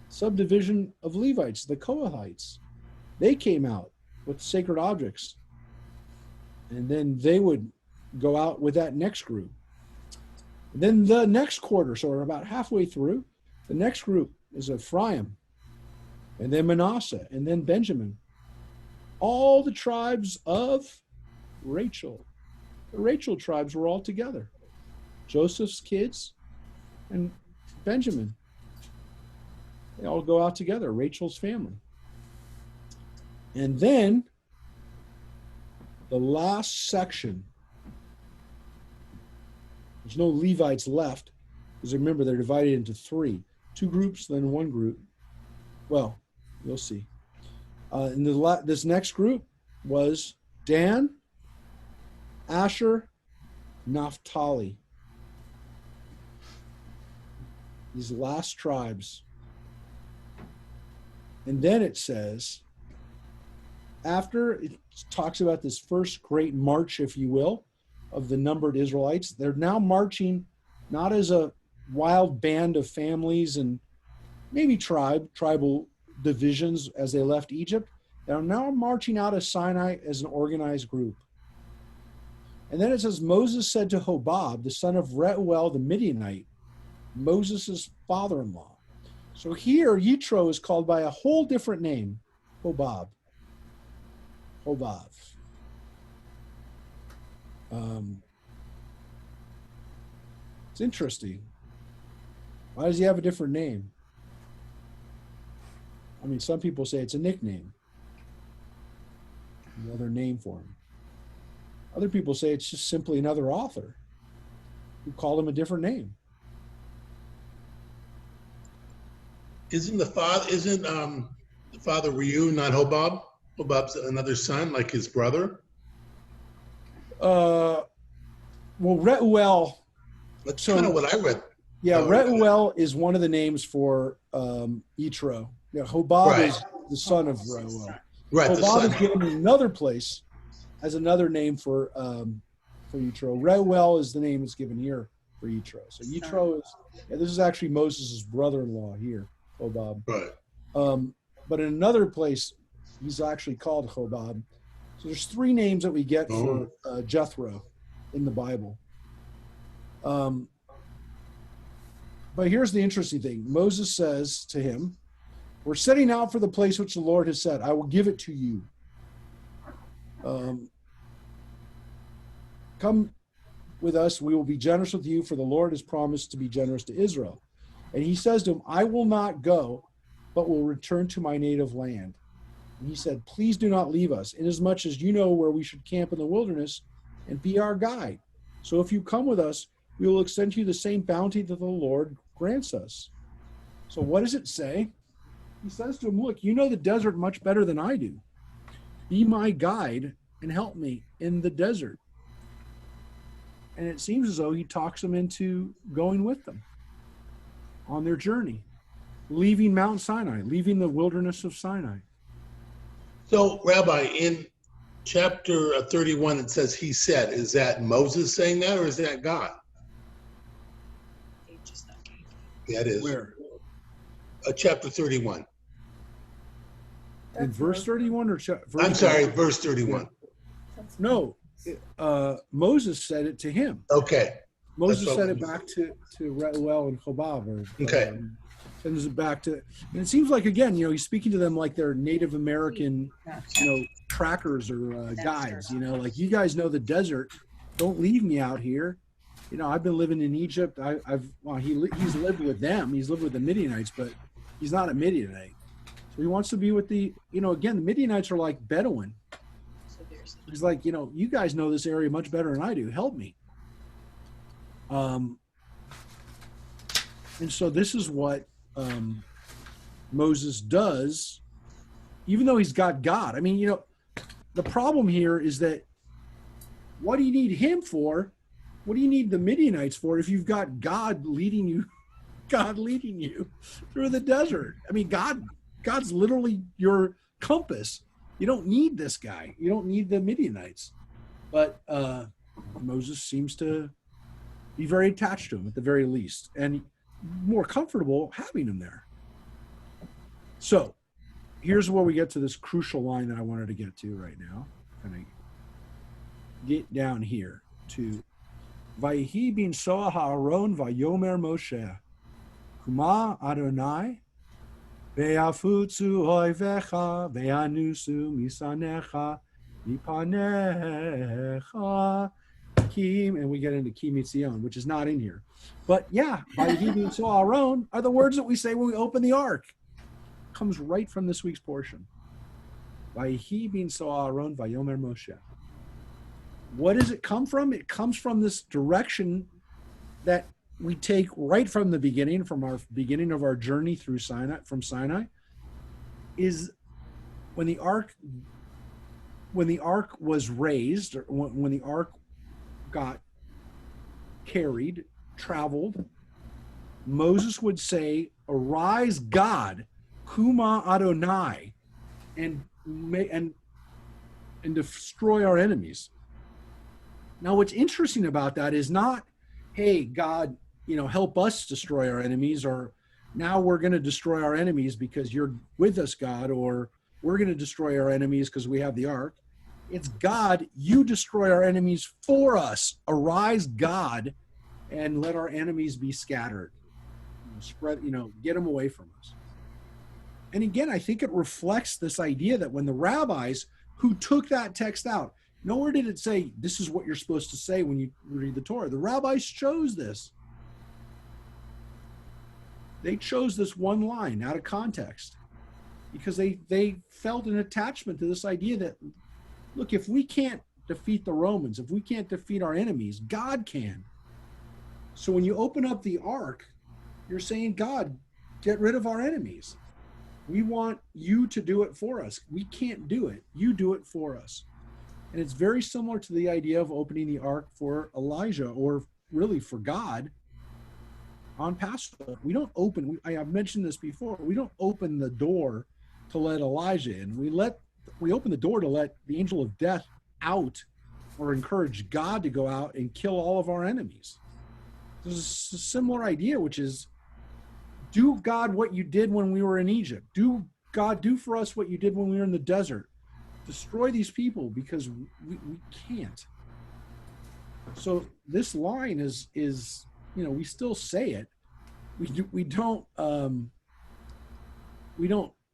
subdivision of Levites, the Kohathites, they came out with sacred objects. And then they would go out with that next group. And then the next quarter, so we're about halfway through, the next group is Ephraim, and then Manasseh, and then Benjamin. All the tribes of Rachel. The Rachel tribes were all together. Joseph's kids, and Benjamin. They all go out together, Rachel's family. And then the last section, there's no Levites left, because remember, they're divided into three. Two groups, then one group. Well, you'll see. And this next group was Dan, Asher, Naphtali. These last tribes. And then it says, after it talks about this first great march, if you will, of the numbered Israelites, they're now marching not as a wild band of families and maybe tribal divisions as they left Egypt. They're now marching out of Sinai as an organized group. And then it says, Moses said to Hobab, the son of Reuel the Midianite, Moses' father-in-law. So here, Yitro is called by a whole different name, Hobab. Hobav. It's interesting. Why does he have a different name? I mean, some people say it's a nickname. Another name for him. Other people say it's just simply another author who called him a different name. Isn't the father Reu not Hobab? Hobab's another son, like his brother? Well, Reuel. That's So- kind of what I read. Yeah, Oh, Reuel is one of the names for Yitro. Yeah, Hobab Right. is the son of Reuel. Right, the Hobab son. is given in another place as another name for Yitro. Reuel is the name that's given here for Yitro. So Yitro is, this is actually Moses' brother-in-law here, Hobab. Right. But in another place, he's actually called Hobab. So there's three names that we get for Jethro in the Bible. But here's the interesting thing. Moses says to him, we're setting out for the place which the Lord has said, I will give it to you. Come with us, we will be generous with you, for the Lord has promised to be generous to Israel. And he says to him, I will not go, but will return to my native land. And he said, please do not leave us, inasmuch as you know where we should camp in the wilderness and be our guide. So if you come with us, we will extend to you the same bounty that the Lord grants us. So what does it say? He says to him, look, you know the desert much better than I do. Be my guide and help me in the desert. And it seems as though he talks them into going with them on their journey, leaving Mount Sinai, leaving the wilderness of Sinai. So, Rabbi, in chapter 31, it says he said. Is that Moses saying that, or is that God? Yeah, it is. Where? Chapter 31. In verse 31 or verse I'm sorry, verse 31. No, Moses said it to him. Okay. Moses That's said what- it back to Reuel and Hobab. Okay. Sends it back to, and it seems like, again, he's speaking to them like they're Native American, trackers or guides, like, you guys know the desert. Don't leave me out here. I've been living in Egypt. He's lived with them. He's lived with the Midianites, but he's not a Midianite. So he wants to be with the, again, the Midianites are like Bedouin. He's like, you guys know this area much better than I do. Help me. And so this is what Moses does, even though he's got God. I mean, the problem here is that what do you need him for? What do you need the Midianites for if you've got God leading you through the desert? I mean, God's literally your compass. You don't need this guy. You don't need the Midianites. But Moses seems to be very attached to him at the very least, and more comfortable having him there. So here's where we get to this crucial line that I wanted to get to right now. Kind of get down here to Vayihi bin Soah ha'aron vayomer Moshe Kuma Adonai ve'afutzu oivecha ve'anusu misanecha mipanecha and we get into Ki Mitzion, which is not in here. But yeah, Vayihi B'Yitzo Aaron are the words that we say when we open the ark. Comes right from this week's portion. Vayihi B'Yitzo Aaron Vayomer Moshe. What does it come from? It comes from this direction that we take right from the beginning, from our beginning of our journey through Sinai, from Sinai, is when the ark was raised, or when the ark got carried, traveled, Moses would say, "Arise, God, Kuma Adonai, and destroy our enemies." Now, what's interesting about that is not, "Hey, God, help us destroy our enemies," or "Now we're going to destroy our enemies because you're with us, God," or "We're going to destroy our enemies because we have the ark." It's, "God, you destroy our enemies for us. Arise, God, and let our enemies be scattered." Spread, get them away from us. And again, I think it reflects this idea that when the rabbis who took that text out, nowhere did it say, "This is what you're supposed to say when you read the Torah." The rabbis chose this. They chose this one line out of context because they felt an attachment to this idea that, look, if we can't defeat the Romans, if we can't defeat our enemies, God can. So when you open up the ark, you're saying, "God, get rid of our enemies. We want you to do it for us. We can't do it. You do it for us." And it's very similar to the idea of opening the ark for Elijah, or really for God, on Passover. We don't open, I've mentioned this before, we don't open the door to let Elijah in. We open the door to let the angel of death out, or encourage God to go out and kill all of our enemies. There's a similar idea, which is, do, God, what you did when we were in Egypt. Do, God, do for us what you did when we were in the desert. Destroy these people because we can't. So this line is we still say it. We don't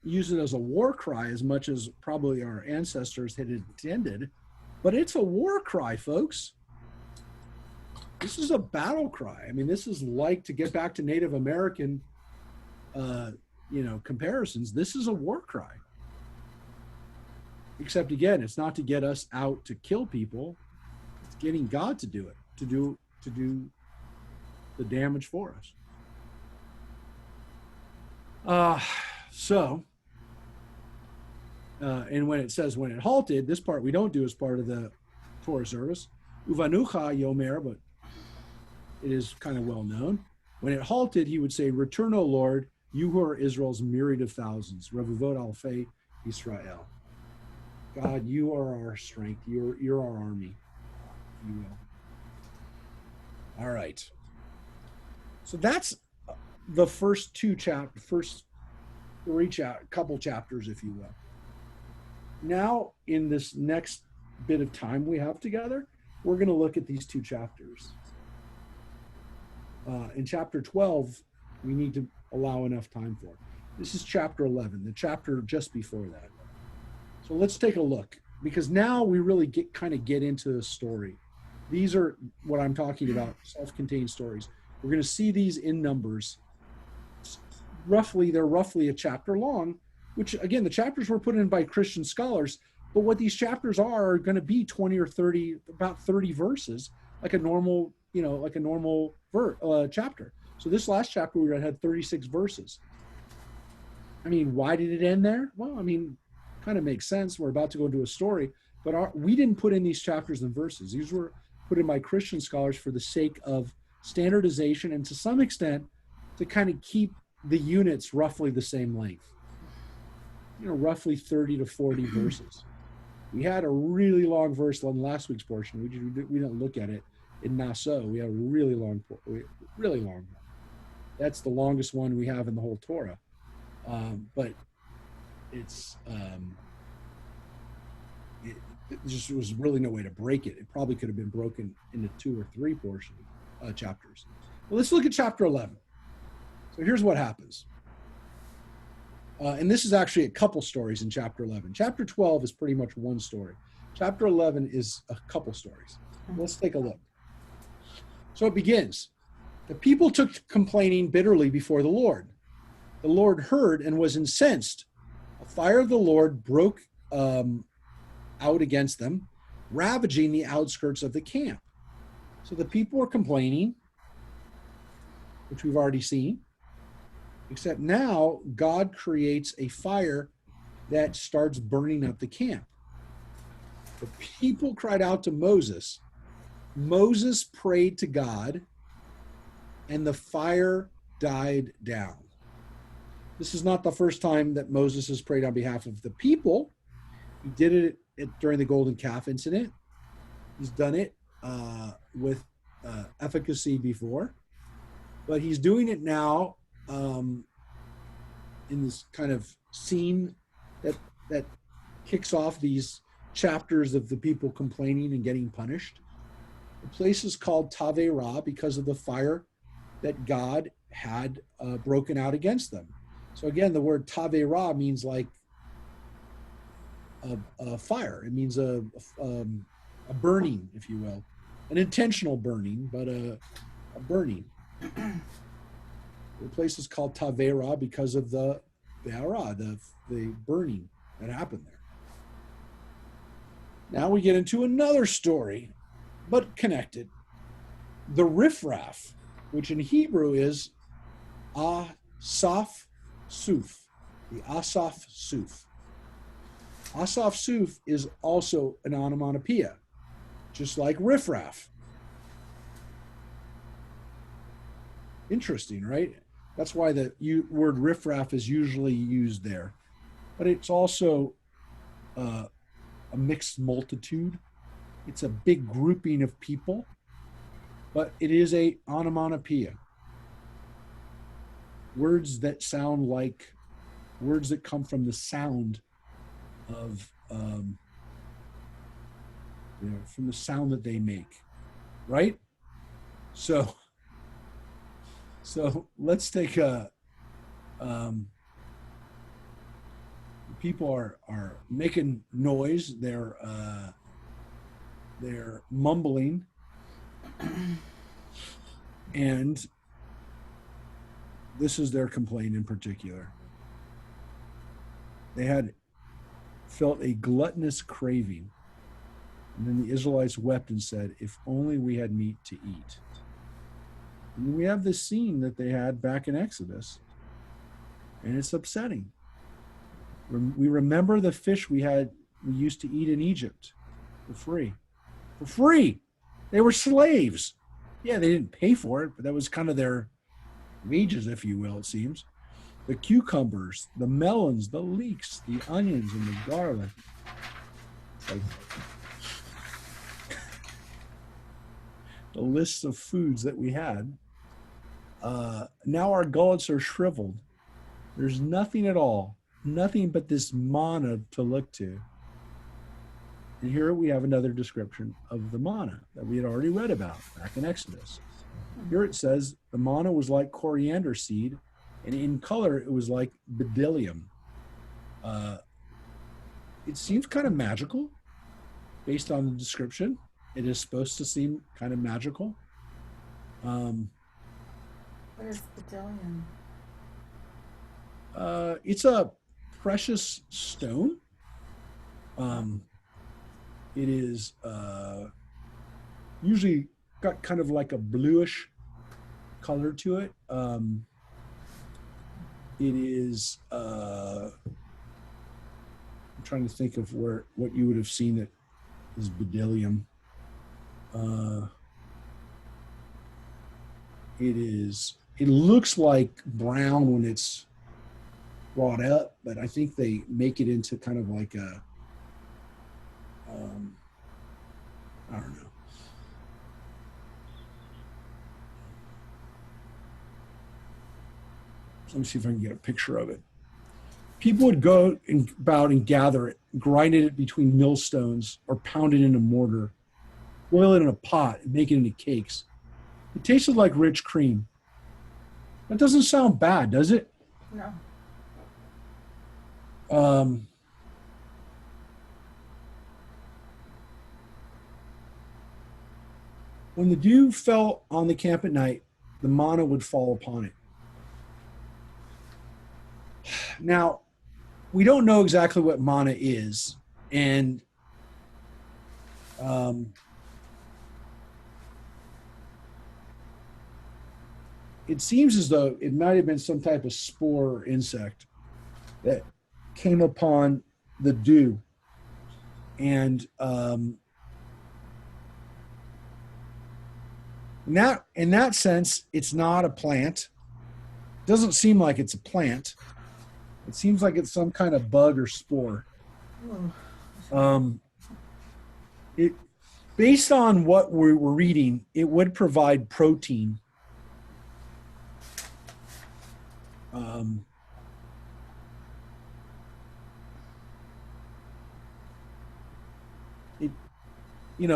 use it as a war cry as much as probably our ancestors had intended, but it's a war cry, folks. This is a battle cry. I mean, this is like, to get back to Native American, comparisons. This is a war cry. Except again, it's not to get us out to kill people. It's getting God to do it, to do the damage for us. And when it says when it halted, this part we don't do as part of the Torah service. Uvanucha Yomer, but it is kind of well known. When it halted, he would say, "Return, O Lord, you who are Israel's myriad of thousands, Revuvot Alfei Israel." God, you are our strength. You're our army, if you will. All right. So that's the first couple chapters, if you will. Now, in this next bit of time we have together, we're going to look at these two chapters. In chapter 12, we need to allow enough time for. This is chapter 11, the chapter just before that. So let's take a look, because now we really get into the story. These are what I'm talking about, self-contained stories. We're going to see these in Numbers. They're roughly a chapter long, which again, the chapters were put in by Christian scholars, but what these chapters are going to be 20 or 30, about 30 verses, like a normal chapter. So this last chapter we read had 36 verses. I mean, why did it end there? Well, I mean, kind of makes sense. We're about to go into a story, but we didn't put in these chapters and verses. These were put in by Christian scholars for the sake of standardization and to some extent to kind of keep the units roughly the same length. Roughly 30 to 40 verses. We had a really long verse on last week's portion. We didn't look at it in Naso. We had a really long one. That's the longest one we have in the whole Torah. But it's it just was really no way to break it. It probably could have been broken into 2 or 3 chapters. Well, let's look at chapter 11. So here's what happens. And this is actually a couple stories in chapter 11. Chapter 12 is pretty much one story. Chapter 11 is a couple stories. Let's take a look. So it begins. The people took complaining bitterly before the Lord. The Lord heard and was incensed. A fire of the Lord broke out against them, ravaging the outskirts of the camp. So the people were complaining, which we've already seen, except now God creates a fire that starts burning up the camp. The people cried out to Moses. Moses prayed to God, and the fire died down. This is not the first time that Moses has prayed on behalf of the people. He did it during the golden calf incident. He's done it with efficacy before, but he's doing it now in this kind of scene that kicks off these chapters of the people complaining and getting punished. The place is called Taverah because of the fire that God had broken out against them. So again, the word Taverah means like a fire. It means a burning, if you will, an intentional burning, but a burning. The place is called Taverah because of the Beha'ara, the burning that happened there. Now we get into another story, but connected. The riffraff, which in Hebrew is Asaf Suf, the Asaf Suf. Asaf Suf is also an onomatopoeia, just like riffraff. Interesting, right? That's why the word riffraff is usually used there. But it's also a mixed multitude. It's a big grouping of people, but it is a onomatopoeia. Words that sound like words that come from the sound of, from the sound that they make, right? So let's take people are making noise. They're mumbling, and this is their complaint in particular. They had felt a gluttonous craving, and then the Israelites wept and said, "If only we had meat to eat." And we have this scene that they had back in Exodus, and it's upsetting. We remember the fish we used to eat in Egypt for free. For free! They were slaves. Yeah, they didn't pay for it, but that was kind of their wages, if you will, it seems. The cucumbers, the melons, the leeks, the onions, and the garlic. Like the lists of foods that we had. Now our gullets are shriveled. There's nothing at all, nothing but this manna to look to. And here we have another description of the manna that we had already read about back in Exodus. Here it says the manna was like coriander seed, and in color it was like bdellium. It seems kind of magical based on the description. It is supposed to seem kind of magical. What is bdellium? It's a precious stone. It is usually got kind of like a bluish color to it. It is, I'm trying to think of what you would have seen that is bdellium. It looks like brown when it's brought up, but I think they make it into kind of like a, I don't know. Let me see if I can get a picture of it. People would go about and gather it, grind it between millstones, or pound it in a mortar, boil it in a pot, and make it into cakes. It tasted like rich cream. That doesn't sound bad, does it? No. When the dew fell on the camp at night, the manna would fall upon it. Now, we don't know exactly what manna is, and it seems as though it might have been some type of spore or insect that came upon the dew. And in that sense, it's not a plant. It doesn't seem like it's a plant. It seems like it's some kind of bug or spore. It, based on what we were reading, it would provide protein.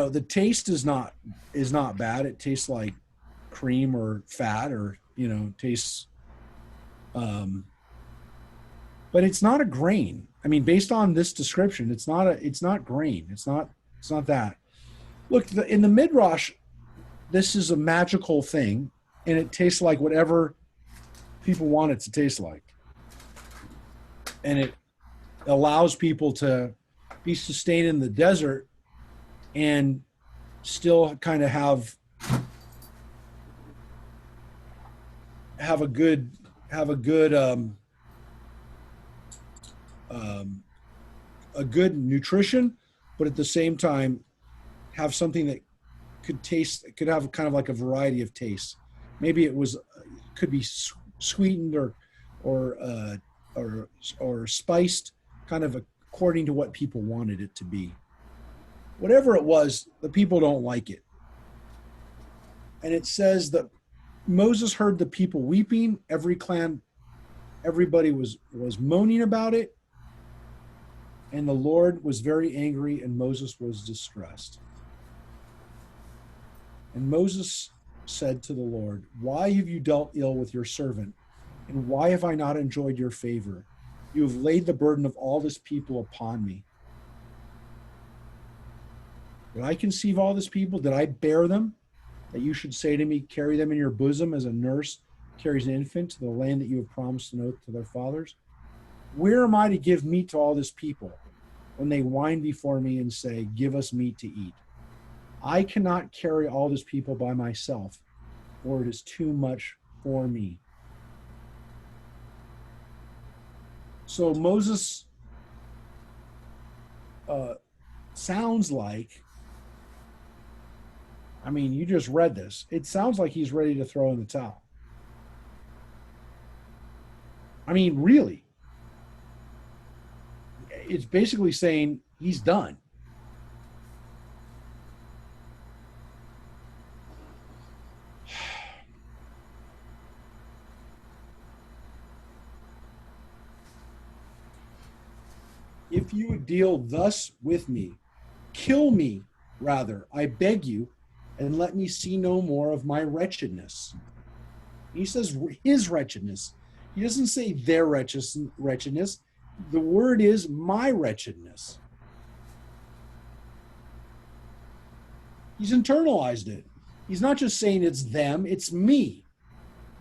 The taste is not bad. It tastes like cream or fat, or tastes. But it's not a grain. I mean, based on this description, it's not grain. It's not that. Look, in the Midrash, this is a magical thing, and it tastes like whatever people want it to taste like. And it allows people to be sustained in the desert and still kind of have a good nutrition, but at the same time have something that could have kind of like a variety of tastes. Maybe could be sweetened or spiced, kind of according to what people wanted it to be. Whatever it was, the people don't like it. And it says that Moses heard the people weeping. Everybody was moaning about it. And the Lord was very angry, and Moses was distressed. And Moses said to the Lord, "Why have you dealt ill with your servant? And why have I not enjoyed your favor? You have laid the burden of all this people upon me. Did I conceive all this people? Did I bear them? That you should say to me, carry them in your bosom as a nurse carries an infant to the land that you have promised an oath to their fathers? Where am I to give meat to all this people when they whine before me and say, give us meat to eat? I cannot carry all this people by myself, for it is too much for me." So Moses sounds like, I mean, you just read this. It sounds like he's ready to throw in the towel. I mean, really. It's basically saying he's done. If you would deal thus with me, kill me rather, I beg you, and let me see no more of my wretchedness. He says his wretchedness. He doesn't say their wretchedness. The word is my wretchedness. He's internalized it. He's not just saying it's them, it's me.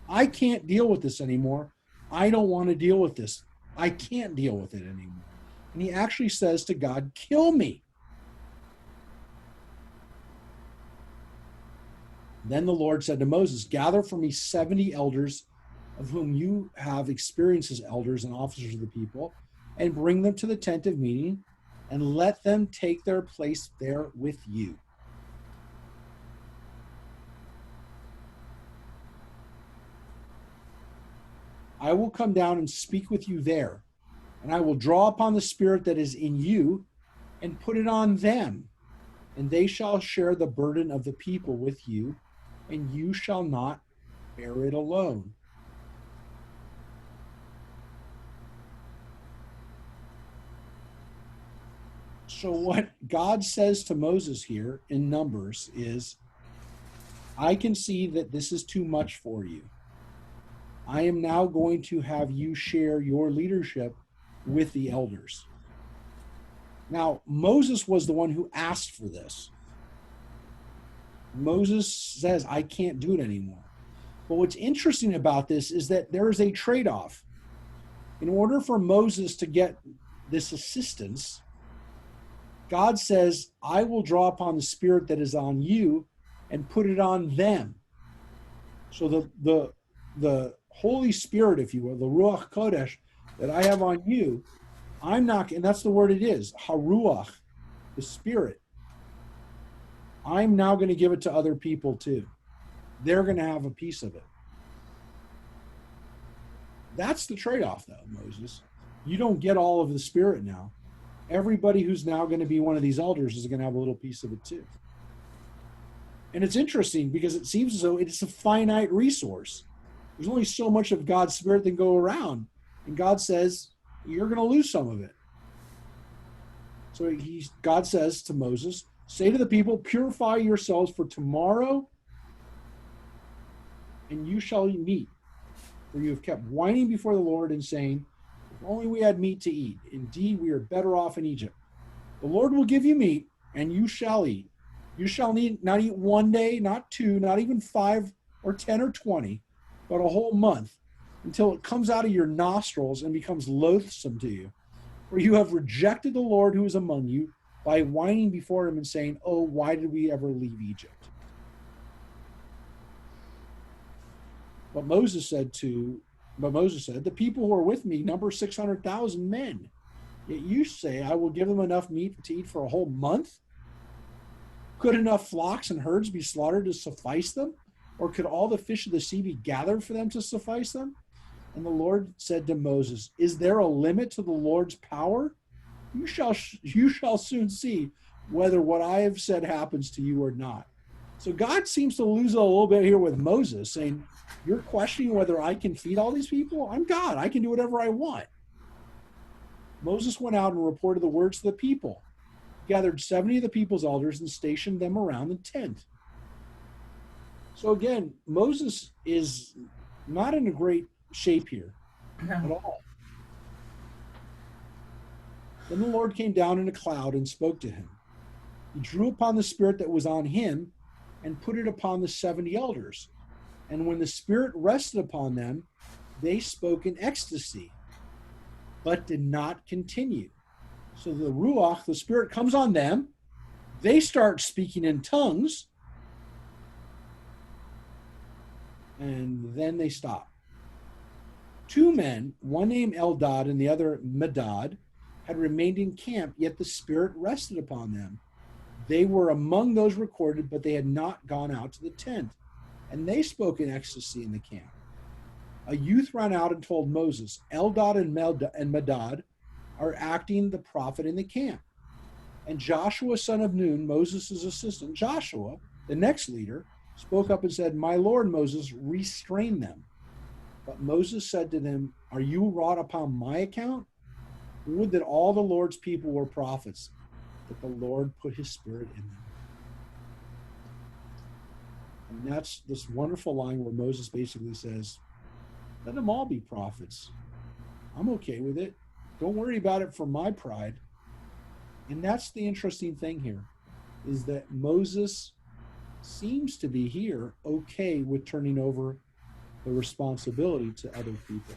I can't deal with this anymore. I don't want to deal with this. I can't deal with it anymore. And he actually says to God, kill me. Then the Lord said to Moses, gather for me 70 elders of whom you have experience as elders and officers of the people, and bring them to the tent of meeting, and let them take their place there with you. I will come down and speak with you there, and I will draw upon the spirit that is in you and put it on them, and they shall share the burden of the people with you, and you shall not bear it alone. So what God says to Moses here in Numbers is, I can see that this is too much for you. I am now going to have you share your leadership with the elders. Now, Moses was the one who asked for this. Moses says, I can't do it anymore. But what's interesting about this is that there is a trade-off. In order for Moses to get this assistance, God says, I will draw upon the spirit that is on you and put it on them. So the Holy Spirit, if you will, the Ruach Kodesh that I have on you, I'm not, and that's the word it is, Haruach, the Spirit. I'm now going to give it to other people too. They're going to have a piece of it. That's the trade-off, though, Moses. You don't get all of the Spirit now. Everybody who's now going to be one of these elders is going to have a little piece of it too. And it's interesting because it seems as though it's a finite resource. There's only so much of God's Spirit that go around. And God says, you're going to lose some of it. So God says to Moses, say to the people, purify yourselves for tomorrow, and you shall eat meat. For you have kept whining before the Lord and saying, if only we had meat to eat. Indeed, we are better off in Egypt. The Lord will give you meat, and you shall eat. You shall not eat one day, not two, not even 5 or 10 or 20, but a whole month, until it comes out of your nostrils and becomes loathsome to you. For you have rejected the Lord who is among you by whining before him and saying, oh, why did we ever leave Egypt? But Moses said, the people who are with me number 600,000 men. Yet you say, I will give them enough meat to eat for a whole month? Could enough flocks and herds be slaughtered to suffice them? Or could all the fish of the sea be gathered for them to suffice them? And the Lord said to Moses, is there a limit to the Lord's power? You shall soon see whether what I have said happens to you or not. So God seems to lose it a little bit here with Moses, saying, you're questioning whether I can feed all these people? I'm God. I can do whatever I want. Moses went out and reported the words to the people, gathered 70 of the people's elders and stationed them around the tent. So again, Moses is not in a great shape here at all. Then the Lord came down in a cloud and spoke to him. He drew upon the spirit that was on him and put it upon the 70 elders. And when the Spirit rested upon them, they spoke in ecstasy, but did not continue. So the Ruach, the Spirit, comes on them. They start speaking in tongues. And then they stop. 2 men, one named Eldad and the other Medad, had remained in camp, yet the Spirit rested upon them. They were among those recorded, but they had not gone out to the tent. And they spoke in ecstasy in the camp. A youth ran out and told Moses, Eldad and Medad are acting the prophet in the camp. And Joshua, son of Nun, Moses' assistant, Joshua, the next leader, spoke up and said, my Lord Moses, restrain them. But Moses said to them, are you wrought upon my account? Would that all the Lord's people were prophets, that the Lord put his Spirit in them. And that's this wonderful line where Moses basically says, let them all be prophets. I'm okay with it. Don't worry about it for my pride. And that's the interesting thing here, is that Moses seems to be here okay with turning over the responsibility to other people.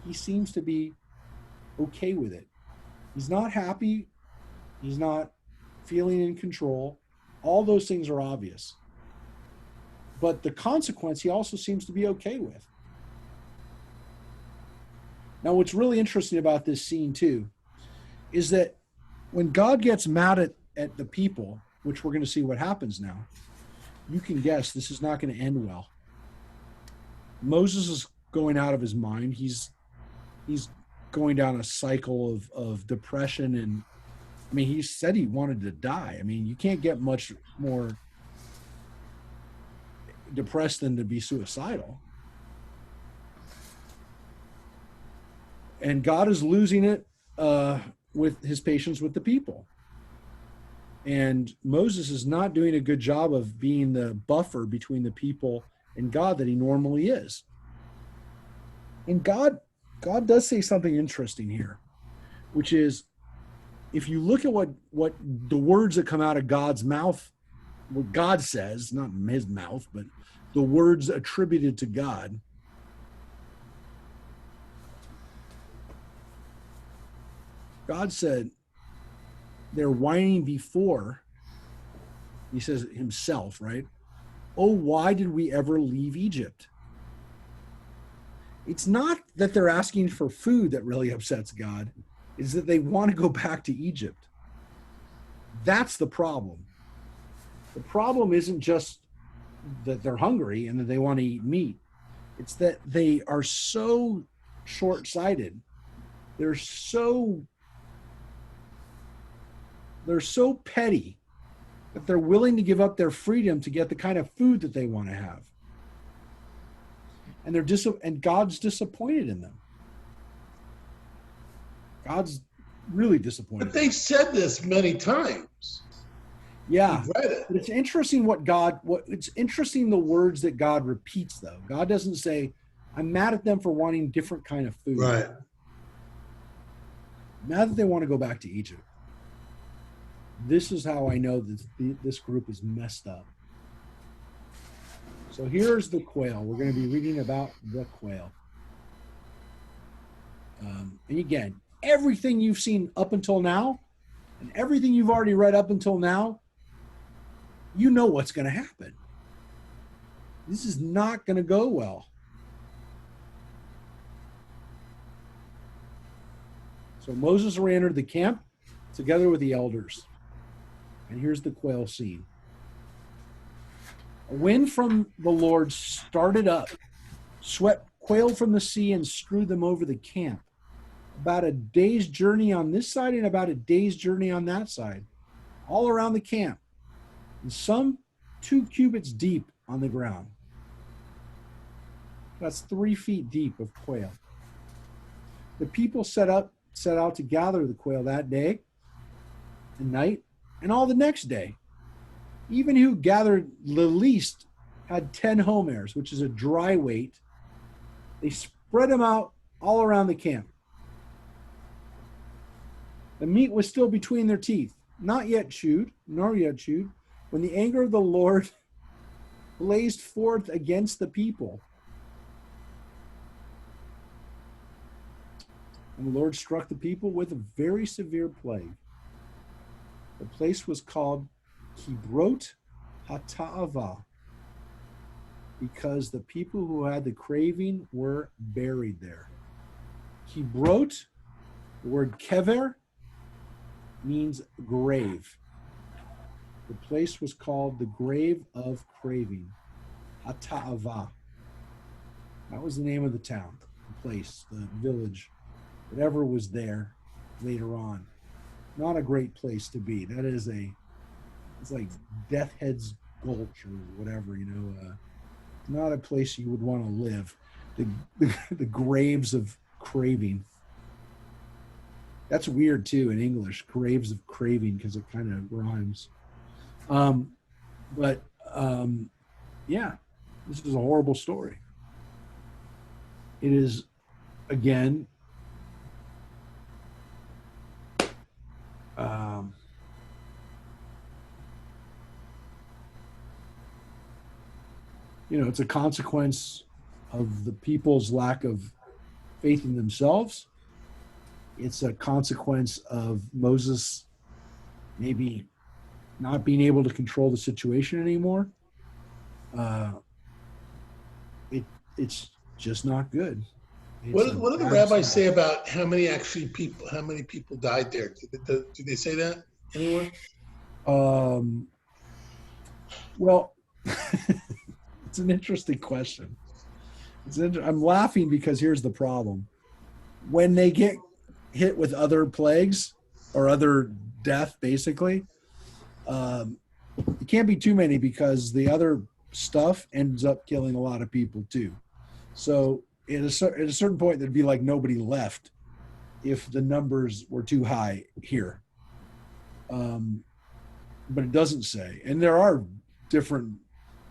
He seems to be okay with it. He's not happy. He's not feeling in control. All those things are obvious. But the consequence he also seems to be okay with. Now, what's really interesting about this scene too, is that when God gets mad at the people, which we're going to see what happens now, you can guess this is not going to end well. Moses is going out of his mind. He's going down a cycle of depression, and I mean, he said he wanted to die. I mean, you can't get much more depressed than to be suicidal. And God is losing it with his patience with the people. And Moses is not doing a good job of being the buffer between the people and God that he normally is. And God does say something interesting here, which is, if you look at what the words that come out of God's mouth what God says, not in his mouth, but the words attributed to God. God said they're whining before, he says it himself, right? Oh, why did we ever leave Egypt? It's not that they're asking for food that really upsets God. It's that they want to go back to Egypt. That's the problem. The problem isn't just that they're hungry and that they want to eat meat. It's that they are so short-sighted. They're so petty that they're willing to give up their freedom to get the kind of food that they want to have. And and God's disappointed in them. God's really disappointed. But they said this many times. Yeah. We've read it. But it's interesting it's interesting the words that God repeats though. God doesn't say, I'm mad at them for wanting different kind of food. Right. Now that they want to go back to Egypt. This is how I know that this group is messed up. So here's the quail. We're going to be reading about the quail. And again, everything you've seen up until now, and everything you've already read up until now, you know what's going to happen. This is not going to go well. So Moses re-entered the camp together with the elders. And here's the quail scene. A wind from the Lord started up, swept quail from the sea and strewed them over the camp. About a day's journey on this side and about a day's journey on that side, all around the camp, and some 2 cubits deep on the ground. That's 3 feet deep of quail. The people set out to gather the quail that day and night and all the next day. Even who gathered the least had 10 homers, which is a dry weight. They spread them out all around the camp. The meat was still between their teeth, not yet chewed, nor yet chewed, when the anger of the Lord blazed forth against the people. And the Lord struck the people with a very severe plague. The place was called Kibrot Hata'ava, because the people who had the craving were buried there. Kibrot, the word kever, means grave. The place was called the grave of craving, Hata'ava. That was the name of the town, the place, the village, whatever was there later on. Not a great place to be. That is it's like Death Head's Gulch or whatever, not a place you would want to live. The graves of craving. That's weird too in English, graves of craving, because it kind of rhymes. Yeah, this is a horrible story. It is, again, it's a consequence of the people's lack of faith in themselves. It's a consequence of Moses maybe not being able to control the situation anymore. It's just not good. What do the rabbis say about how many people died there? Do they say that anywhere? Well, it's an interesting question. I'm laughing because here's the problem. When they get hit with other plagues or other death, basically, it can't be too many because the other stuff ends up killing a lot of people too. So at a certain point, there'd be like nobody left if the numbers were too high here. But it doesn't say. And there are different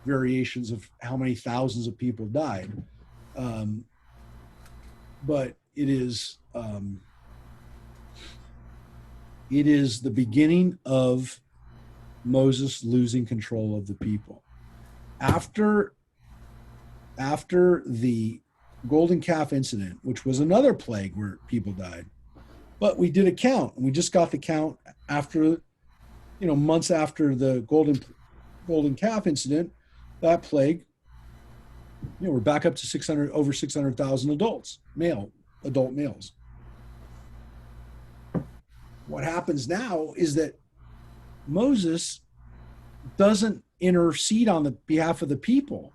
variations of how many thousands of people died. But it is the beginning of Moses losing control of the people. After the golden calf incident, which was another plague where people died, but we did a count, and we just got the count after, months after the golden calf incident, that plague, we're back up to over 600,000 adult males. What happens now is that Moses doesn't intercede on the behalf of the people.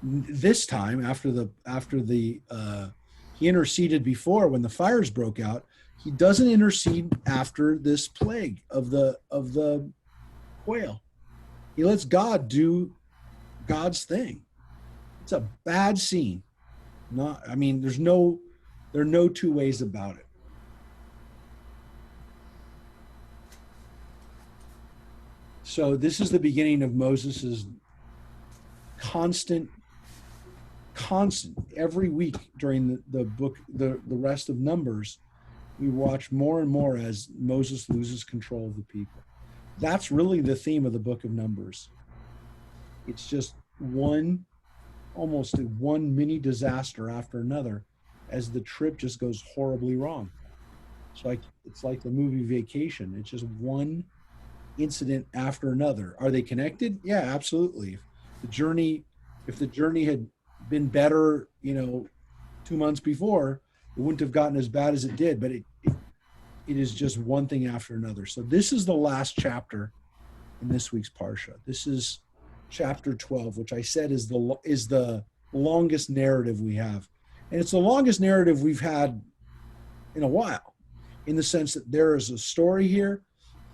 This time, after the he interceded before when the fires broke out. He doesn't intercede after this plague of the quail. He lets God do God's thing. It's a bad scene. There are no two ways about it. So this is the beginning of Moses's constant, every week during the book, the rest of Numbers, we watch more and more as Moses loses control of the people. That's really the theme of the book of Numbers. It's just almost one mini disaster after another as the trip just goes horribly wrong. It's like the movie Vacation. It's just one incident after another. Are they connected? Yeah, absolutely. If the journey had been better, 2 months before, it wouldn't have gotten as bad as it did, but it is just one thing after another. So this is the last chapter in this week's Parsha. This is chapter 12, which I said is the longest narrative we have. And it's the longest narrative we've had in a while, in the sense that there is a story here.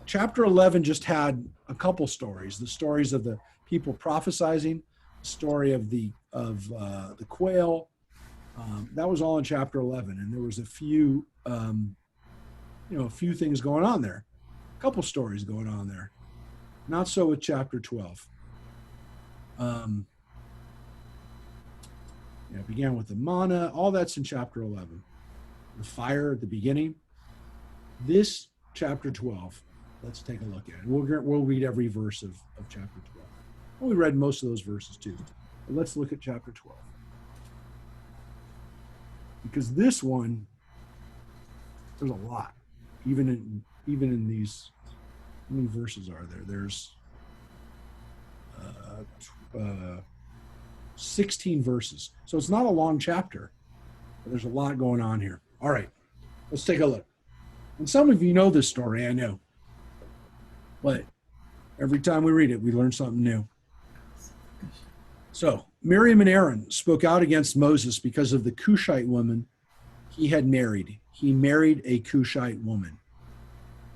Chapter 11 just had a couple stories, the stories of the people prophesizing, the story of the quail. That was all in chapter 11, and there was a few things going on there, a couple stories going on there. Not so with chapter 12. It began with the manna. All that's in chapter 11. The fire at the beginning. This chapter 12. Let's take a look at it. We'll read every verse of chapter 12. Well, we read most of those verses too. But let's look at chapter 12. Because this one, there's a lot. Even in these, how many verses are there? There's 16 verses. So it's not a long chapter, but there's a lot going on here. All right, let's take a look. And some of you know this story, I know. But every time we read it, we learn something new. So Miriam and Aaron spoke out against Moses because of the Cushite woman he had married. He married a Cushite woman,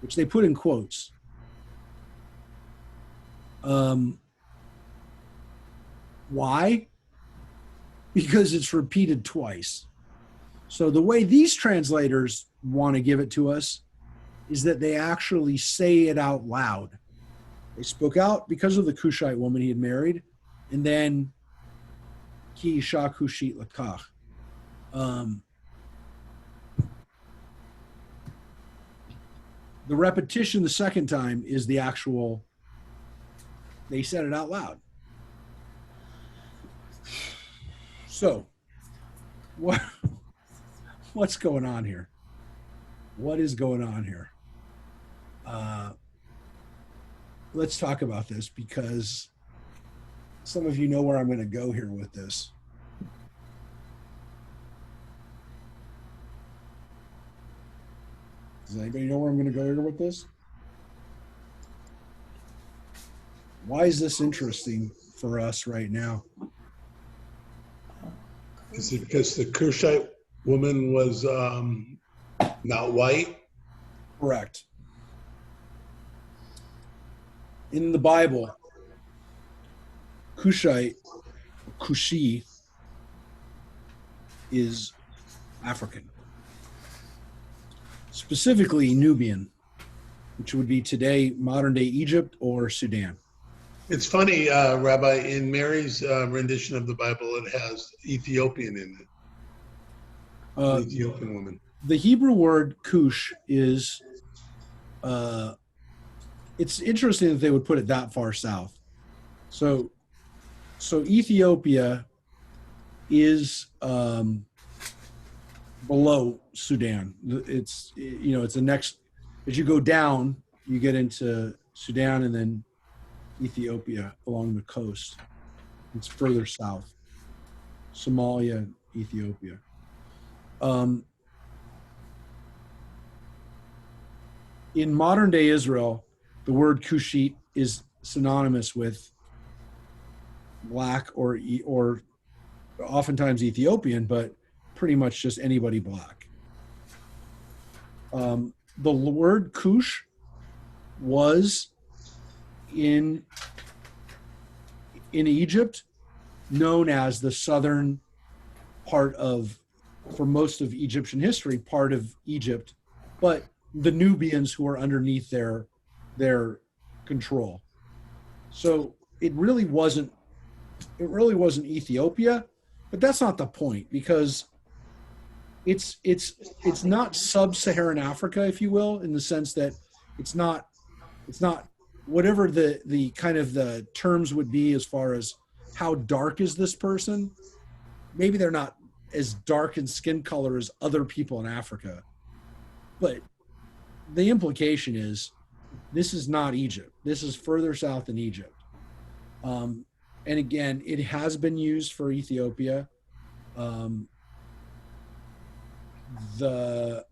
which they put in quotes. Why? Because it's repeated twice. So the way these translators want to give it to us is that they actually say it out loud. They spoke out because of the Cushite woman he had married, and then ki isha kushit lakach. The repetition the second time is the actual, they said it out loud. So, what's going on here? What is going on here? Let's talk about this, because some of you know where I'm going to go here with this. Does anybody know where I'm going to go here with this? Why is this interesting for us right now? Is it because the Cushite woman was not white? Correct. In the Bible, Cushite, Cushi, is African. Specifically Nubian, which would be today modern-day Egypt or Sudan. It's funny, Rabbi, in Mary's rendition of the Bible, it has Ethiopian in it. Ethiopian woman. The Hebrew word Cush is it's interesting that they would put it that far south. So Ethiopia is below Sudan. It's it's the next. As you go down, you get into Sudan and then Ethiopia along the coast. It's further south. Somalia, Ethiopia. In modern day Israel, the word Cushite is synonymous with black or oftentimes Ethiopian, but pretty much just anybody black. The word Cush was in Egypt known as the southern part of, for most of Egyptian history, part of Egypt, but the Nubians who are underneath their control. So it really wasn't Ethiopia, but that's not the point, because it's not sub-Saharan Africa, if you will, in the sense that it's not whatever the kind of the terms would be as far as how dark is this person. Maybe they're not as dark in skin color as other people in Africa, but the implication is this is not Egypt. This is further south than Egypt. And again, it has been used for Ethiopia. The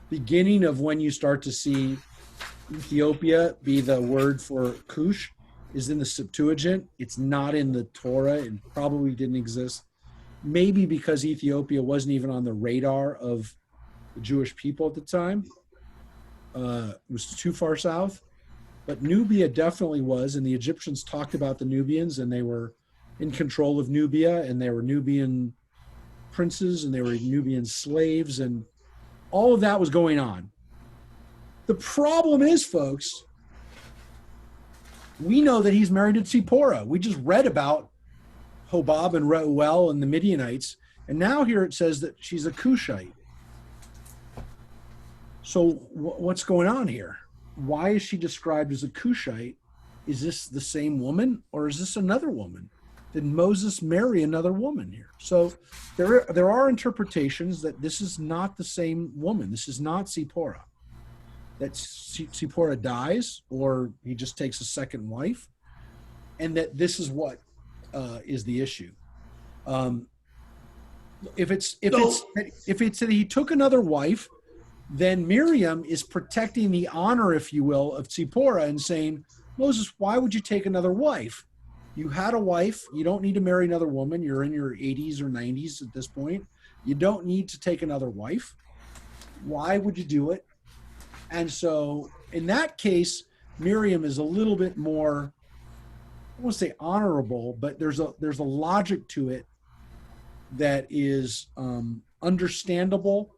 beginning of when you start to see Ethiopia be the word for Cush is in the Septuagint. It's not in the Torah and probably didn't exist. Maybe because Ethiopia wasn't even on the radar of the Jewish people at the time. It was too far south. But Nubia definitely was, and the Egyptians talked about the Nubians, and they were in control of Nubia, and they were Nubian princes, and they were Nubian slaves, and all of that was going on. The problem is, folks, we know that he's married to Tzipporah. We just read about Hobab and Reuel and the Midianites, and now here it says that she's a Cushite. So what's going on here? Why is she described as a Cushite? Is this the same woman, or is this another woman? Did Moses marry another woman here? So there are interpretations that this is not the same woman. This is not Tzipporah. That Tzipporah dies, or he just takes a second wife, and that this is what is the issue. If it's that he took another wife, then Miriam is protecting the honor, if you will, of Tzipporah and saying, Moses, why would you take another wife? You had a wife. You don't need to marry another woman. You're in your 80s or 90s at this point. You don't need to take another wife. Why would you do it? And so in that case, Miriam is a little bit more, I won't say honorable, but there's a logic to it that is understandable